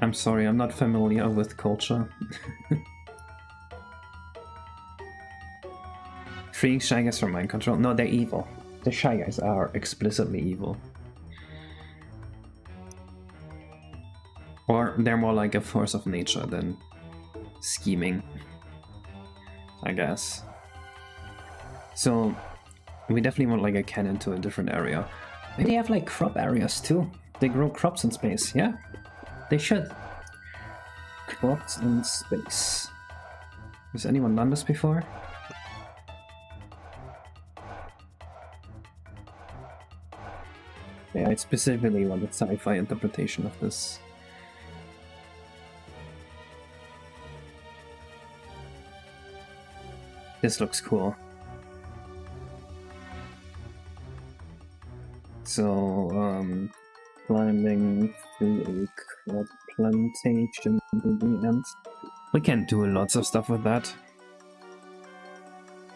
I'm sorry, I'm not familiar with culture. Freeing Shy Guys from mind control? No, they're evil. The Shy Guys are explicitly evil. Or they're more like a force of nature than scheming, I guess. So we definitely want like a cannon to a different area. Maybe they have like crop areas too. They grow crops in space, yeah? They should. Crops in space. Has anyone done this before? Yeah, I specifically want a sci-fi interpretation of this. This looks cool. So, climbing through a crop plantation to the end. We can do lots of stuff with that.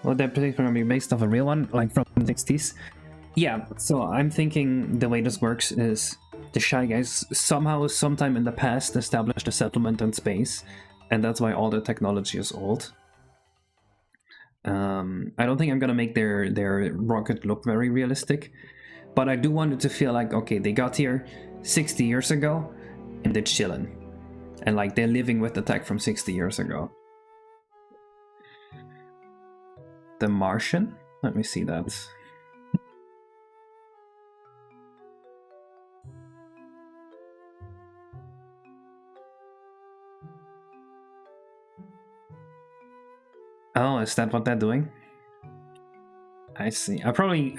Well, that particularly gonna be based off a real one, like from the 60s. Yeah, so I'm thinking the way this works is the Shy Guys somehow, sometime in the past, established a settlement in space, and that's why all the technology is old. I don't think I'm gonna make their rocket look very realistic, but I do want it to feel like, okay, they got here 60 years ago, and they're chilling. And like, they're living with the tech from 60 years ago. The Martian? Let me see that. Oh, is that what they're doing? I see. I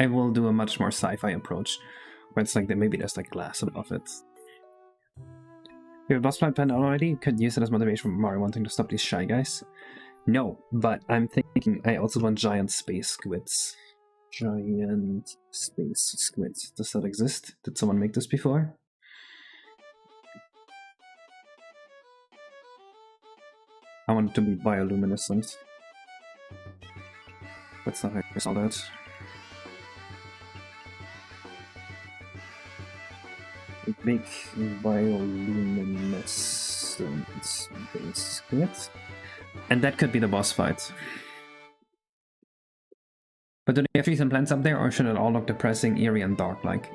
will do a much more sci-fi approach, where it's like maybe there's like glass above it. You have a boss fight planned already? You could use it as motivation for Mario wanting to stop these shy guys. No, but I'm thinking I also want giant space squids. Giant space squids. Does that exist? Did someone make this before? I want it to be bioluminescent. That's not how I saw that. Big bioluminescent space squid. And that could be the boss fight. But do they have trees and plants up there, or should it all look depressing, eerie, and dark-like?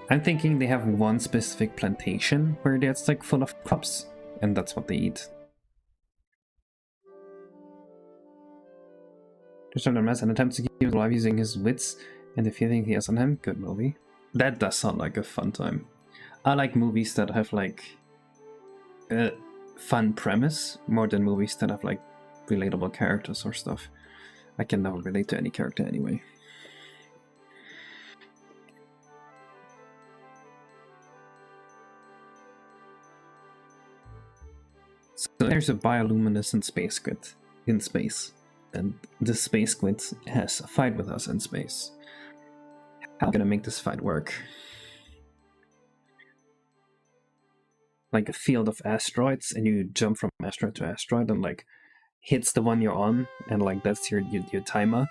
I'm thinking they have one specific plantation where it's like full of crops, and that's what they eat. Just turn a mess and attempts to keep him alive using his wits and the feeling he has on him. Good movie. That does sound like a fun time. I like movies that have like a fun premise more than movies that have like relatable characters or stuff. I can never relate to any character anyway. So there's a bioluminescent space squid in space, and the space squid has a fight with us in space. How am I gonna make this fight work? Like a field of asteroids, and you jump from asteroid to asteroid and like hits the one you're on, and like that's your timer,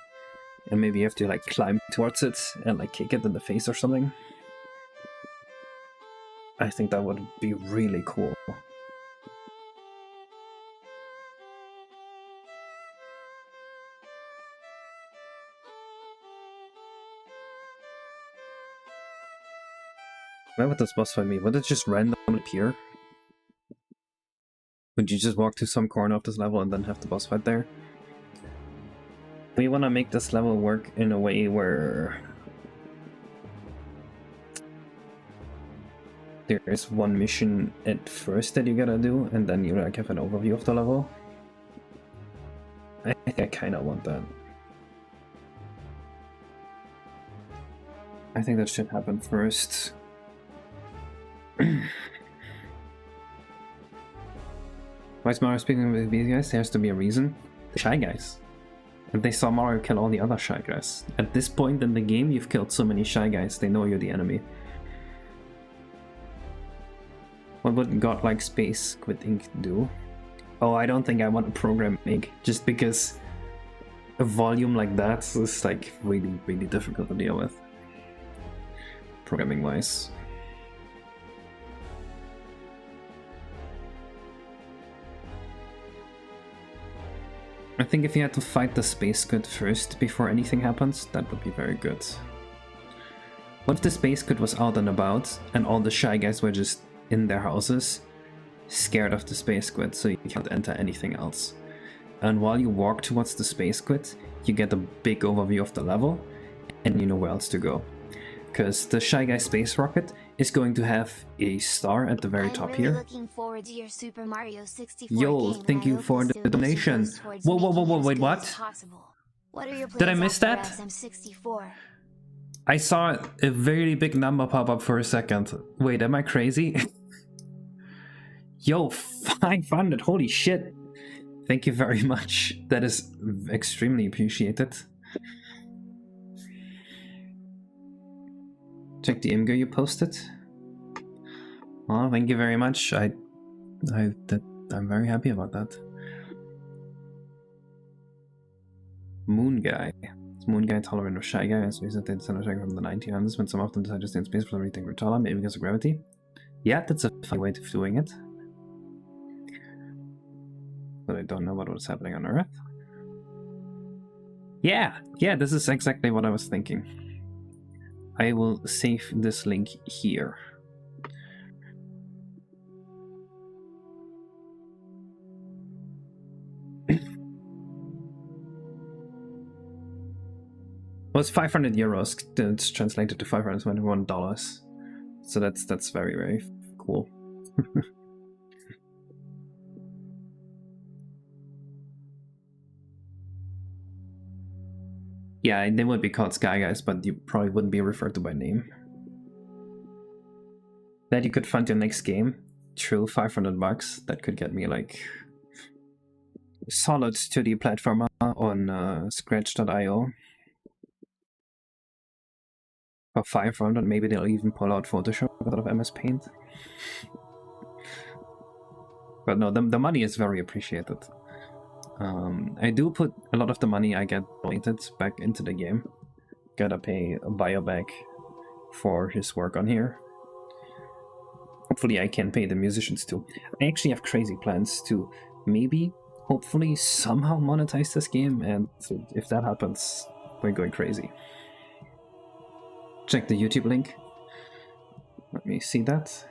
and maybe you have to like climb towards it and like kick it in the face or something. I think that would be really cool. Where would this boss fight be? Would it just randomly appear? Would you just walk to some corner of this level and then have the boss fight there? We want to make this level work in a way where there is one mission at first that you gotta do, and then you like have an overview of the level. I think I kind of want that. I think that should happen first. Why is Mario speaking with these guys? There has to be a reason. The Shy Guys. And they saw Mario kill all the other Shy Guys. At this point in the game, you've killed so many Shy Guys, they know you're the enemy. What would godlike Space Squid Ink do? Oh, I don't think I want to program Ink, just because a volume like that is like really, really difficult to deal with. Programming wise. I think if you had to fight the Space Squid first before anything happens, that would be very good. What if the Space Squid was out and about, and all the Shy Guys were just in their houses, scared of the Space Squid, so you can't enter anything else? And while you walk towards the Space Squid, you get a big overview of the level, and you know where else to go. Because the Shy Guy Space Rocket is going to have a star at the very top really here. Looking forward to your Super Mario 64 Yo, game, thank you for the donation. Whoa, whoa, whoa, whoa, wait, what? What are your Did I plans miss after that? SM64? I saw a very big number pop up for a second. Wait, am I crazy? Yo, 500, holy shit. Thank you very much. That is extremely appreciated. Check the imgo you posted. Oh, thank you very much. I'm very happy about that. Moon Guy. Is Moon Guy tolerant of Shy Guy? As we said, it's another from the 1900s when some of them decide to stay in space for everything we're taller, maybe because of gravity. Yeah, that's a fun way of doing it. But I don't know what was happening on Earth. Yeah, this is exactly what I was thinking. I will save this link here. Well, it's 500 euros. It's translated to $521. So that's very, very cool. Yeah, they would be called Sky Guys, but you probably wouldn't be referred to by name. That you could fund your next game. True, $500. That could get me like a solid 2D platformer on Scratch.io. For 500, maybe they'll even pull out Photoshop out of MS Paint. But no, the money is very appreciated. I do put a lot of the money I get donated back into the game. Gotta pay a bio back for his work on here. Hopefully I can pay the musicians too. I actually have crazy plans to maybe, hopefully, somehow monetize this game, and if that happens, we're going crazy. Check the YouTube link. Let me see that.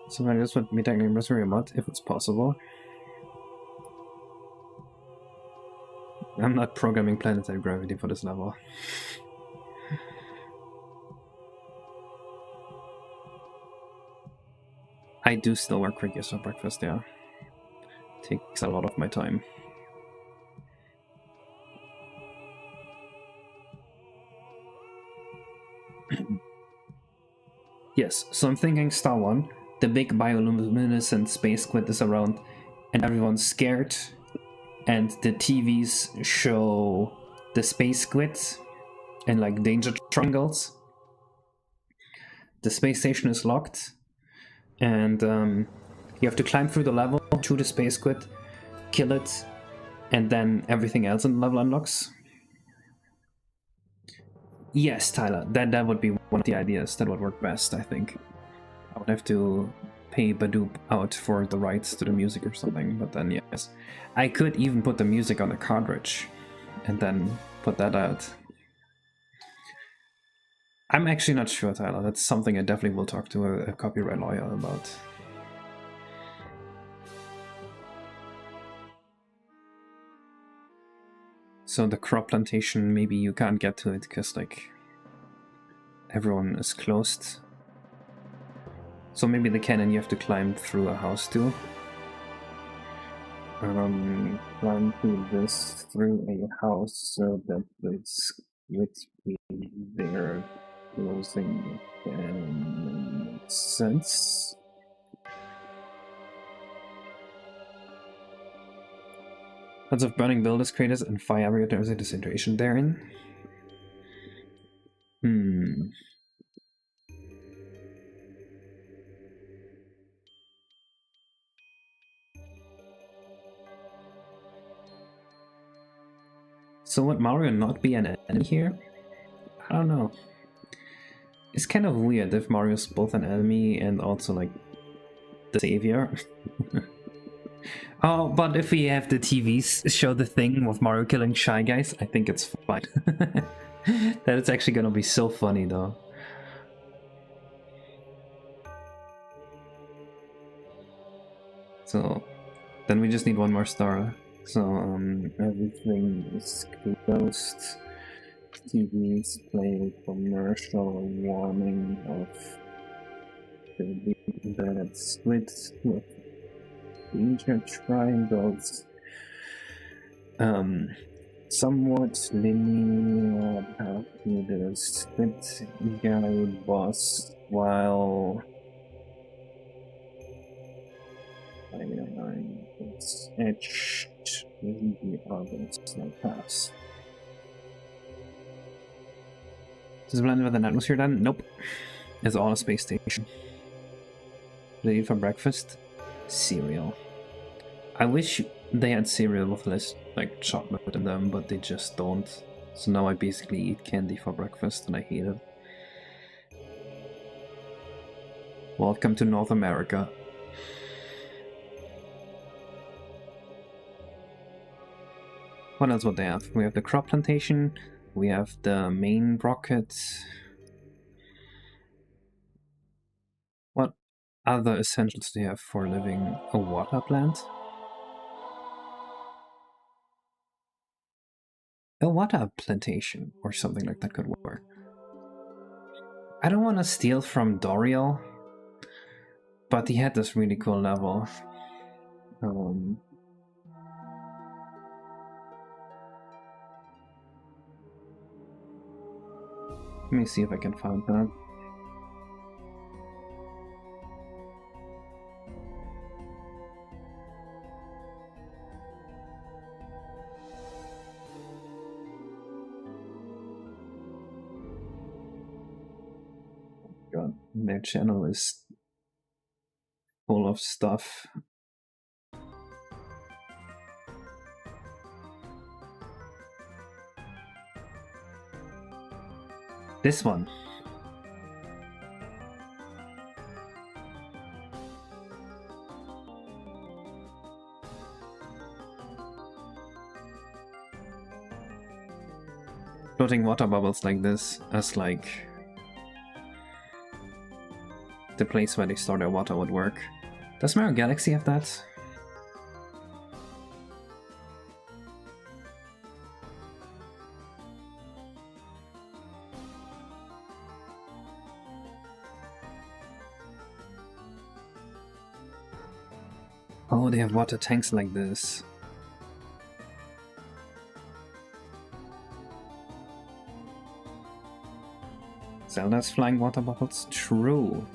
So I just want me to anniversary mod if it's possible. I'm not programming planetary gravity for this level. I do still work regulars for breakfast, yeah. Takes a lot of my time. Yes, so I'm thinking Star 1, the big bioluminescent space squid is around and everyone's scared, and the TVs show the space squids in like danger triangles. The space station is locked, and you have to climb through the level to the space squid, kill it, and then everything else in the level unlocks. Yes, Tyler, that would be one of the ideas that would work best, I think. I would have to pay Badoop out for the rights to the music or something, but then yes. I could even put the music on a cartridge and then put that out. I'm actually not sure, Tyler. That's something I definitely will talk to a copyright lawyer about. So the crop plantation, maybe you can't get to it because like everyone is closed. So maybe the cannon you have to climb through a house too. Climb through this through a house so that it's there closing can make sense. Lots of burning builders creators and fire everywhere. There's a disintegration therein. So would Mario not be an enemy here? I don't know. It's kind of weird if Mario's both an enemy and also like the savior. Oh, but if we have the TVs show the thing with Mario killing Shy Guys, I think it's fine. That is actually gonna be so funny though. So then we just need one more star. So everything is closed. TVs play commercial warning of the bad squids with danger triangles. Somewhat linear path to the squid guy boss while it's etched in the other snow paths. Does it blend with an atmosphere then? Nope. It's all a space station. What do they eat for breakfast? Cereal. I wish they had cereal with less like chocolate in them, but they just don't. So now I basically eat candy for breakfast and I hate it. Welcome to North America. What else would they have? We have the crop plantation, we have the main rocket. What other essentials do you have for living? A water plant? A water plantation or something like that could work. I don't want to steal from Doriel, but he had this really cool level. Let me see if I can find that. their channel is full of stuff. This one. Floating water bubbles like this as like the place where they store their water would work. Does Mario Galaxy have that? Oh, they have water tanks like this. Zelda's flying water bubbles? True.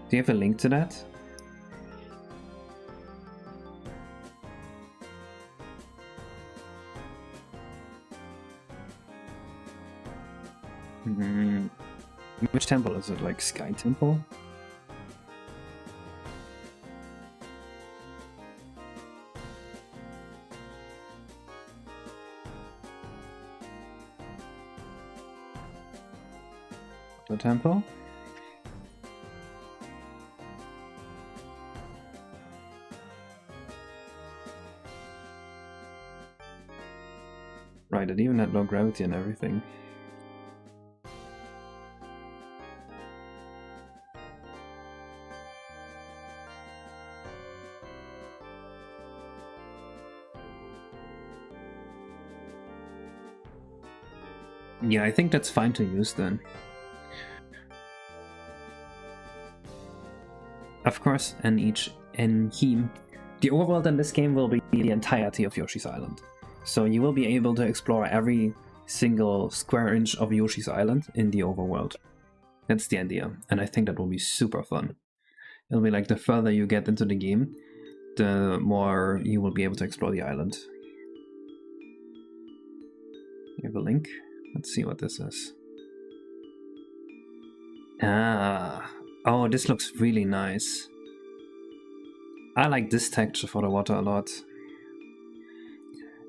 Do you have a link to that? Which temple is it? Like Sky Temple? The temple? Right, it even had low gravity and everything. Yeah, I think that's fine to use then. Of course, the overworld in this game will be the entirety of Yoshi's Island. So you will be able to explore every single square inch of Yoshi's Island in the overworld. That's the idea, and I think that will be super fun. It'll be like the further you get into the game, the more you will be able to explore the island. You have a link? Let's see what this is. Oh, this looks really nice. I like this texture for the water a lot.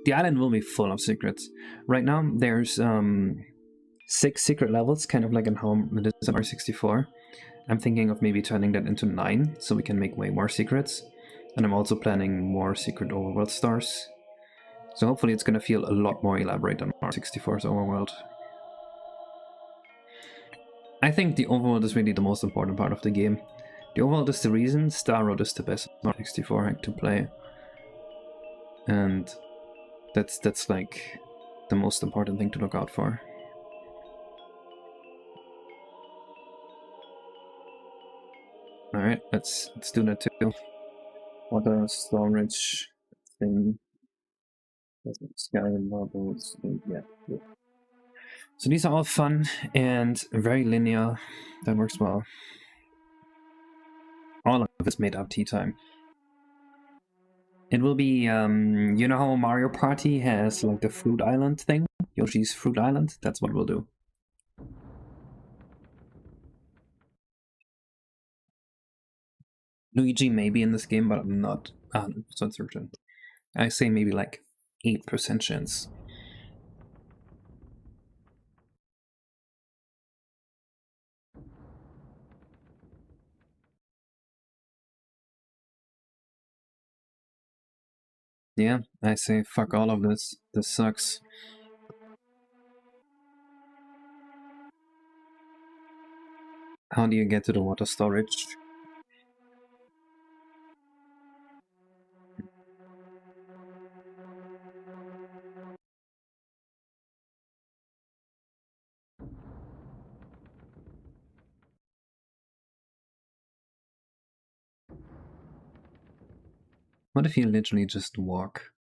The island will be full of secrets. Right now, there's 6 secret levels, kind of like in how it is in R64. I'm thinking of maybe turning that into 9, so we can make way more secrets. And I'm also planning more secret overworld stars. So hopefully it's gonna feel a lot more elaborate than R64's overworld. I think the overworld is really the most important part of the game. The overworld is the reason Star Road is the best R64 hack to play. And that's like the most important thing to look out for. Alright, let's do that too. Water storage thing. Sky bubbles. Yeah. So these are all fun and very linear. That works well. All of it's made up tea time. It will be, you know how Mario Party has like the Fruit Island thing? Yoshi's Fruit Island? That's what we'll do. Luigi may be in this game, but I'm not 100% certain. I say maybe like 8% chance. Yeah, I say fuck all of this. This sucks. How do you get to the water storage? What if you literally just walk?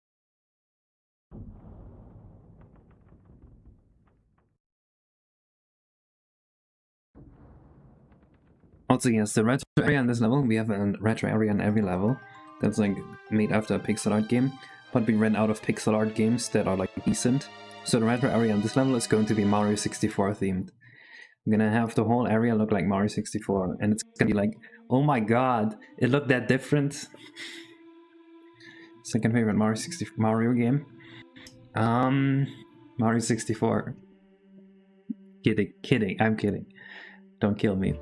Also, yes, the retro area in this level, we have a retro area in every level that's like made after a pixel art game, but we ran out of pixel art games that are like decent. So the retro area in this level is going to be Mario 64 themed. I'm gonna have the whole area look like Mario 64, and it's gonna be like, oh my god, it looked that different. Second favorite Mario game. Mario 64. Kidding, I'm kidding. Don't kill me.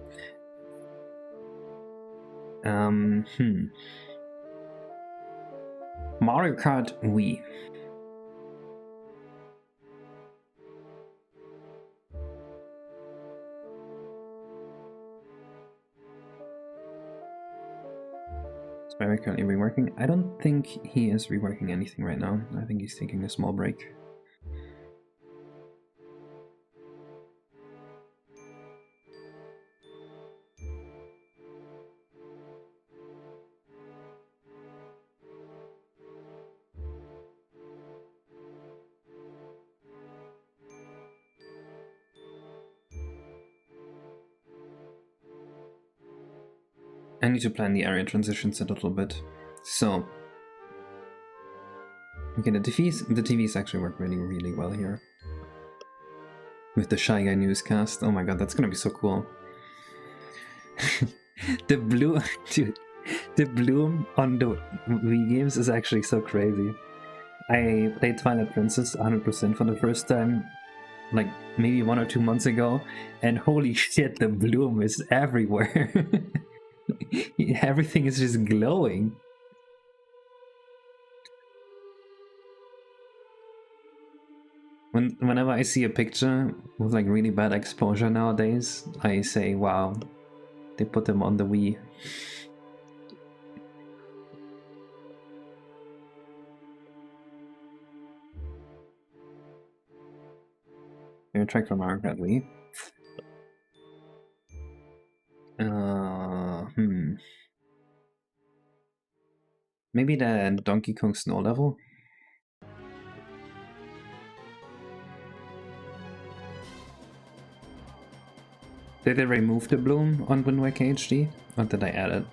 Mario Kart Wii. Is Barry currently reworking? I don't think he is reworking anything right now. I think he's taking a small break. I need to plan the area transitions a little bit. So, okay, the TVs actually work really well here. With the Shy Guy newscast. Oh my god, that's gonna be so cool. The blue, dude, the bloom on the Wii games is actually so crazy. I played Twilight Princess 100% for the first time, like maybe 1 or 2 months ago, and holy shit, the bloom is everywhere. Everything is just glowing. Whenever I see a picture with like really bad exposure nowadays, I say, wow, they put them on the Wii. You're track from Mario Kart Wii. Maybe the Donkey Kong Snow level? Did they remove the bloom on Wind Waker HD? Or did I add it?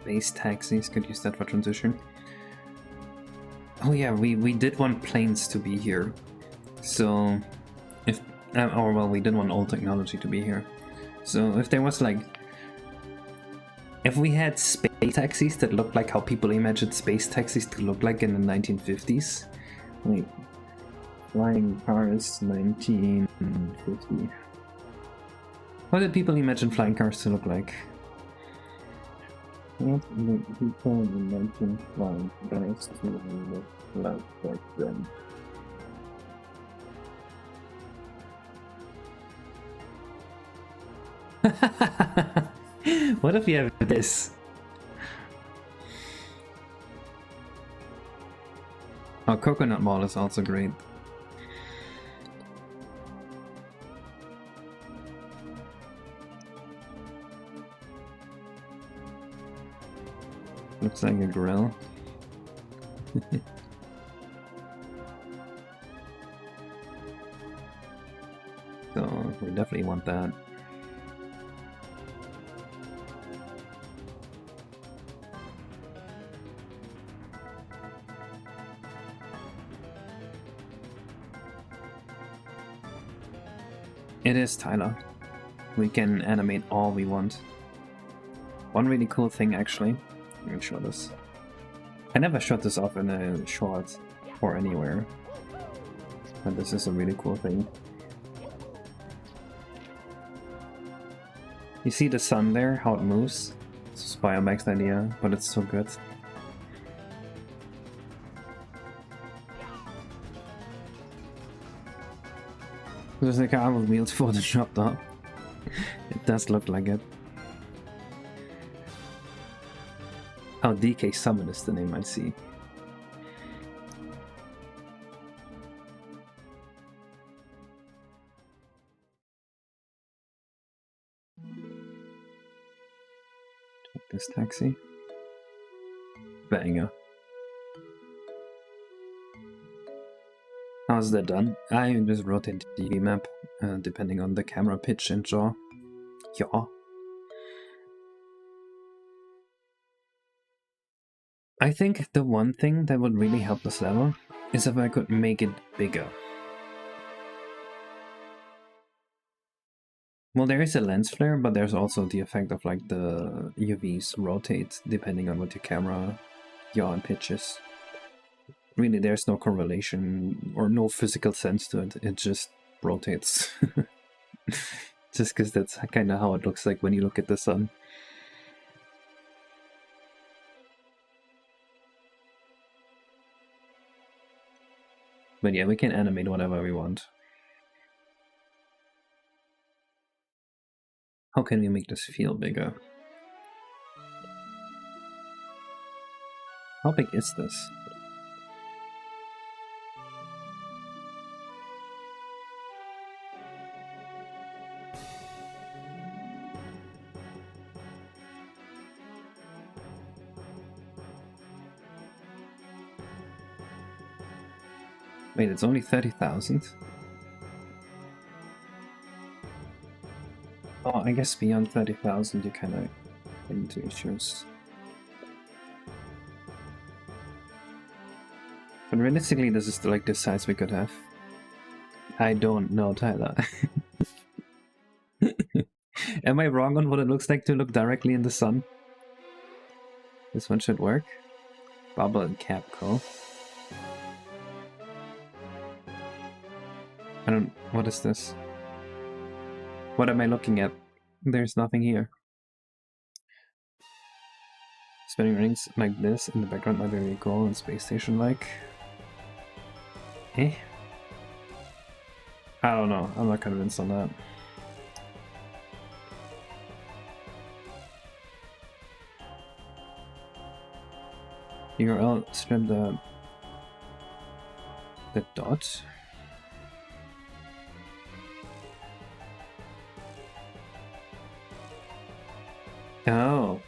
Base taxis, could use that for transition. Oh yeah, we did want planes to be here. So, if... or well, we did want old technology to be here. So if there was like... If we had space taxis that looked like how people imagined space taxis to look like in the 1950s. Wait. Flying cars, 1950. What did people imagine flying cars to look like? What did people imagine flying cars to look like then? What if you have this? Oh, Coconut Mall is also great. Looks like a grill. So we definitely want that. It is Tyler. We can animate all we want. One really cool thing actually, let me show this. I never showed this off in a short or anywhere, but this is a really cool thing. You see the sun there, how it moves? It's Biomech's idea, but it's so good. There's a car with wheels for the shop though. It does look like it. Oh, DK Summon is the name I see. Take this taxi. Banger. How's that done? I just rotate the TV map depending on the camera pitch and jaw. Yeah. I think the one thing that would really help this level is if I could make it bigger. Well, there is a lens flare, but there's also the effect of like the UVs rotate depending on what your camera yaw and pitches. Really, there's no correlation or no physical sense to it. It just rotates. Just because that's kind of how it looks like when you look at the sun. But yeah, we can animate whatever we want. How can we make this feel bigger? How big is this? Wait, it's only 30,000? Oh, I guess beyond 30,000 you kind of get into issues. But realistically, this is like the size we could have. I don't know, Tyler. Am I wrong on what it looks like to look directly in the sun? This one should work. Bubble and Capco. I don't... What is this? What am I looking at? There's nothing here. Spinning rings like this in the background might be really cool and space station-like. Eh? I don't know. I'm not convinced on that. URL strip the dot. Oh.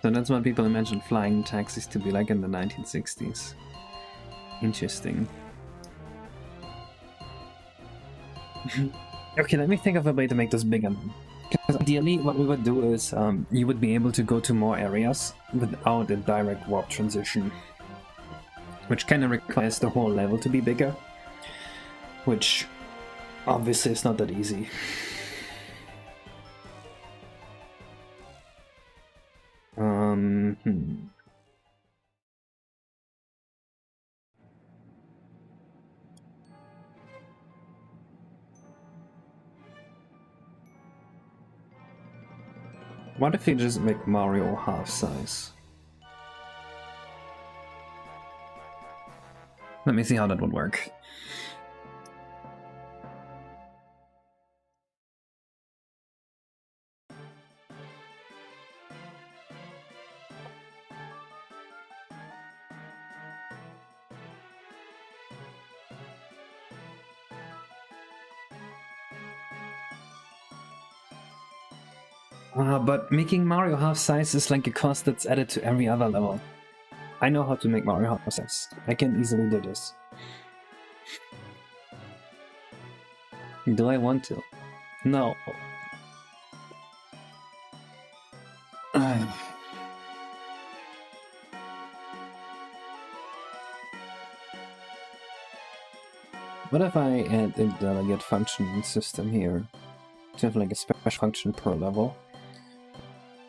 So that's what people imagine flying taxis to be like in the 1960s. Interesting. Okay, let me think of a way to make this bigger. Because ideally what we would do is you would be able to go to more areas without a direct warp transition. Which kind of requires the whole level to be bigger. Which obviously is not that easy. What if you just make Mario half size? Let me see how that would work. But making Mario half size is like a cost that's added to every other level. I know how to make Mario half size. I can easily do this. Do I want to? No. What if I add a delegate function system here to have like a special function per level?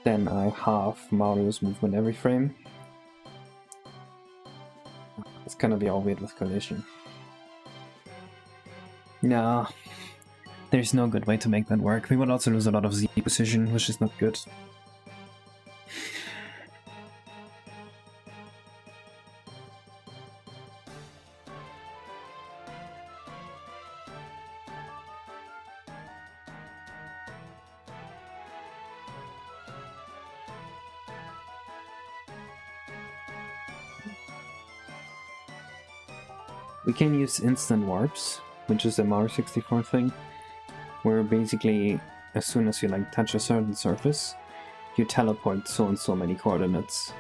Then I halve Mario's movement every frame. It's gonna be all weird with collision. No, there's no good way to make that work. We would also lose a lot of Z precision, which is not good. We can use instant warps, which is a Mario 64 thing, where basically as soon as you like touch a certain surface, you teleport so and so many coordinates.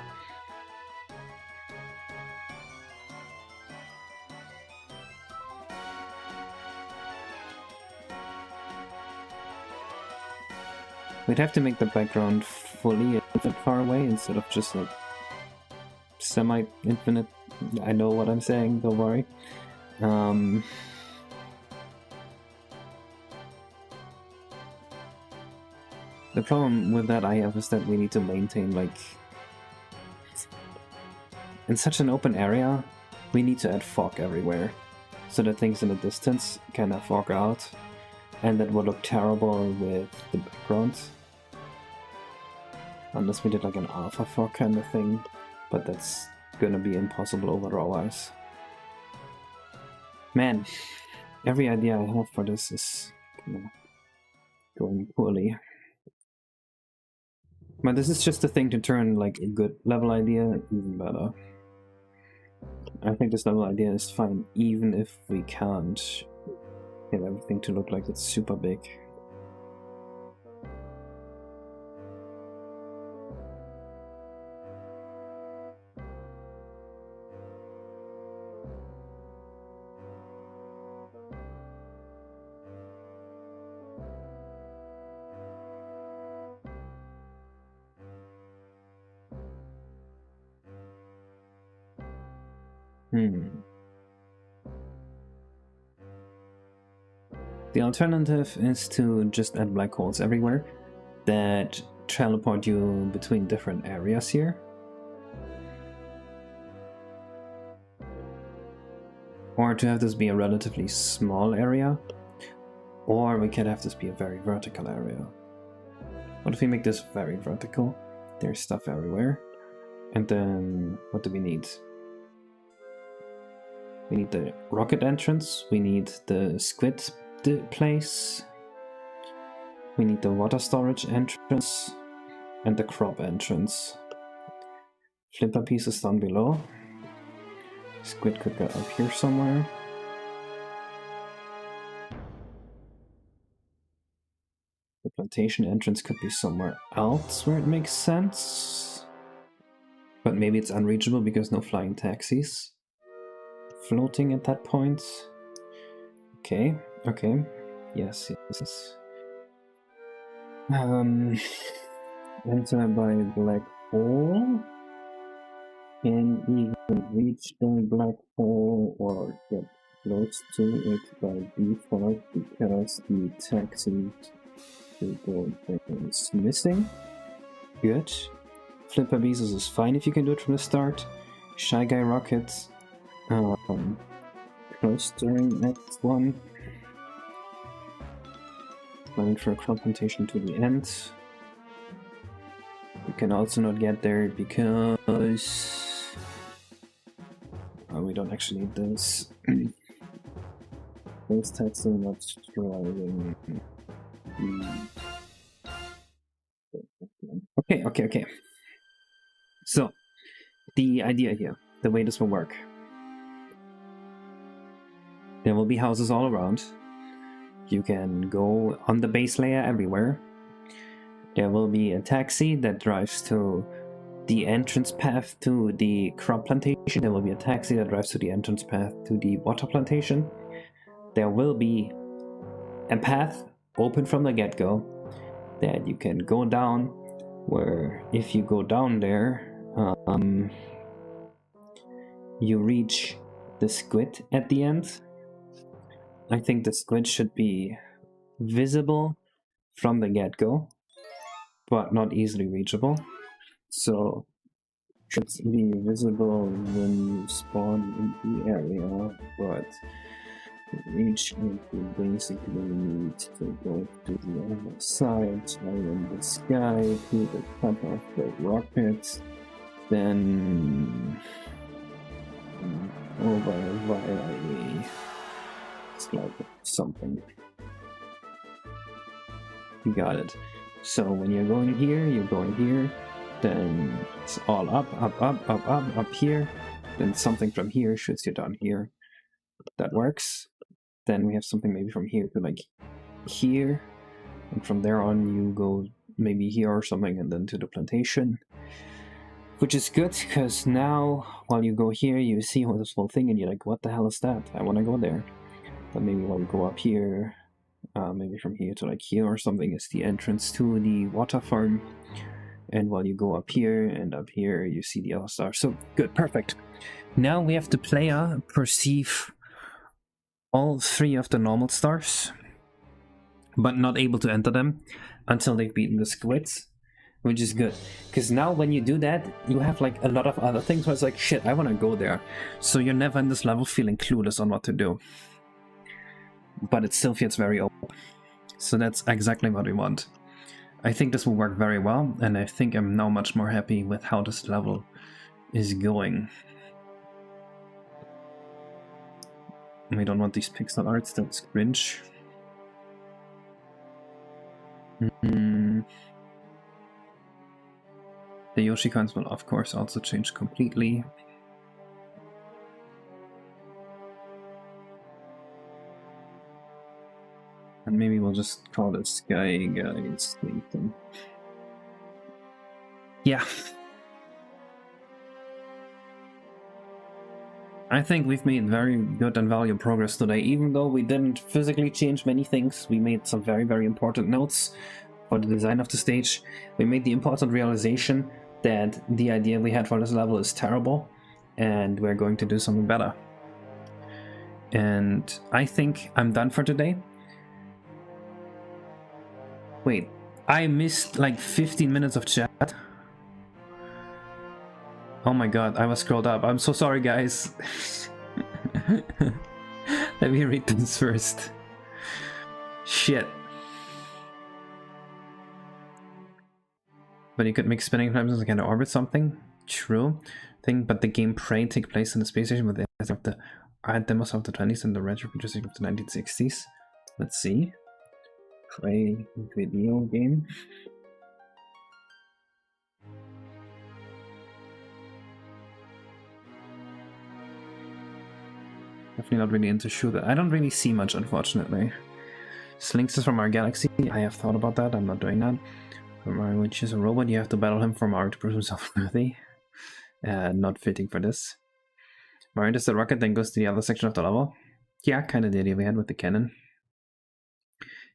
We'd have to make the background fully infinite far away instead of just like semi-infinite. I know what I'm saying, don't worry. The problem with that I have is that we need to maintain, like, in such an open area, we need to add fog everywhere, so that things in the distance kind of fog out, and that would look terrible with the background. Unless we did like an alpha fog kind of thing, but that's gonna be impossible otherwise. Man, every idea I have for this is going poorly. But this is just a thing to turn like a good level idea even better. I think this level idea is fine even if we can't get everything to look like it's super big. The alternative is to just add black holes everywhere that teleport you between different areas here. Or to have this be a relatively small area. Or we could have this be a very vertical area. What if we make this very vertical? There's stuff everywhere. And then what do we need? We need the rocket entrance, we need the squid place, we need the water storage entrance, and the crop entrance. Flipper pieces down below. Squid could go up here somewhere. The plantation entrance could be somewhere else where it makes sense. But maybe it's unreachable because no flying taxis floating at that point. Okay, okay. Yes, yes. Enter by black hole. Can even reach the black hole or get close to it by default because the taxi to go is missing. Good. Flipper Bezos is fine if you can do it from the start. Shy Guy Rockets. Close during Act 1. Planning for a crop plantation to the end. You can also not get there because we don't actually need this. Those tags are not driving. Okay. So, the idea here, the way this will work. There will be houses all around. You can go on the base layer everywhere. There will be a taxi that drives to the entrance path to the crop plantation. There will be a taxi that drives to the entrance path to the water plantation. There will be a path open from the get-go that you can go down, where if you go down there, you reach the squid at the end. I think the squid should be visible from the get-go, but not easily reachable. So it should be visible when you spawn in the area, but to reach it, you basically need to go to the other side, in the sky, to the top of the rocket, then over via like something. You got it. So when you're going here, then it's all up here, then something from here shoots you down here. That works. Then we have something maybe from here to like here, and from there on you go maybe here or something, and then to the plantation. Which is good, because now while you go here, you see this whole thing and you're like, what the hell is that? I want to go there. But maybe while you go up here, maybe from here to like here or something is the entrance to the water farm. And while you go up here and up here, you see the other stars. So good, perfect. Now we have the player perceive all 3 of the normal stars, but not able to enter them until they've beaten the squids, which is good. Because now when you do that, you have like a lot of other things where it's like, shit, I want to go there. So you're never in this level feeling clueless on what to do. But it still feels very open. So that's exactly what we want. I think this will work very well, and I think I'm now much more happy with how this level is going. We don't want these pixel arts, that's cringe. The Yoshi coins will of course also change completely. And maybe we'll just call this guy Nathan. Yeah. I think we've made very good and valuable progress today. Even though we didn't physically change many things, we made some very, very important notes for the design of the stage. We made the important realization that the idea we had for this level is terrible, and we're going to do something better. And I think I'm done for today. Wait, I missed like 15 minutes of chat. Oh my god, I was scrolled up. I'm so sorry, guys. Let me read this first. Shit. But you could make spinning times like an orbit something. True. Thing, but the game Prey take place in the space station with the art demos of the 20s and the retro futuristic of the 1960s. Let's see. Prey video game. Definitely not really into shooter. I don't really see much, unfortunately. Slinks is from our galaxy. I have thought about that. I'm not doing that. Mario, which is a robot, you have to battle him for Mario to prove himself worthy. Not fitting for this. Mario does the rocket, then goes to the other section of the level. Yeah, kind of the idea we had with the cannon.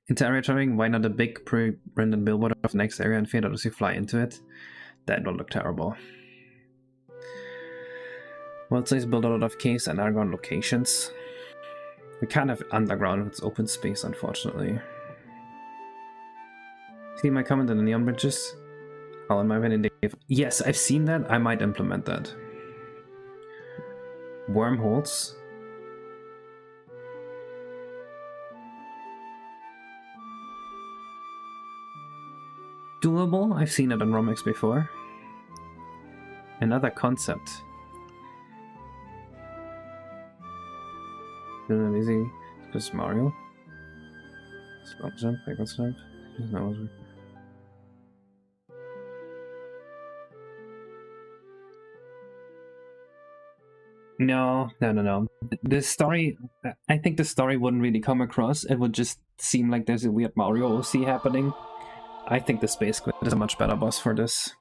Into area traveling, why not a big pre-rendered billboard of the next area and fade out as you fly into it? That will look terrible. World size build a lot of caves and underground locations. We can't have underground if it's open space, unfortunately. See my comment on the neon bridges? Oh, in my opinion, yes, I've seen that. I might implement that. Wormholes. Doable. I've seen it on Romix before. Another concept. Easy. Just Mario. Spell jump, backward jump. No. The story, I think the story wouldn't really come across. It would just seem like there's a weird Mario OC happening. I think the Space Squid is a much better boss for this.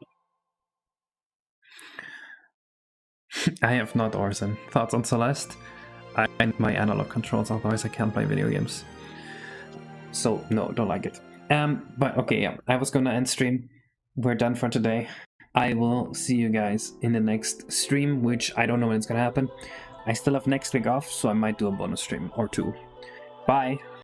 I have not Orson. Thoughts on Celeste? I need my analog controls, otherwise I can't play video games. So, no, don't like it. But okay, yeah, I was gonna end stream. We're done for today. I will see you guys in the next stream, which I don't know when it's gonna happen. I still have next week off, so I might do a bonus stream or 2. Bye!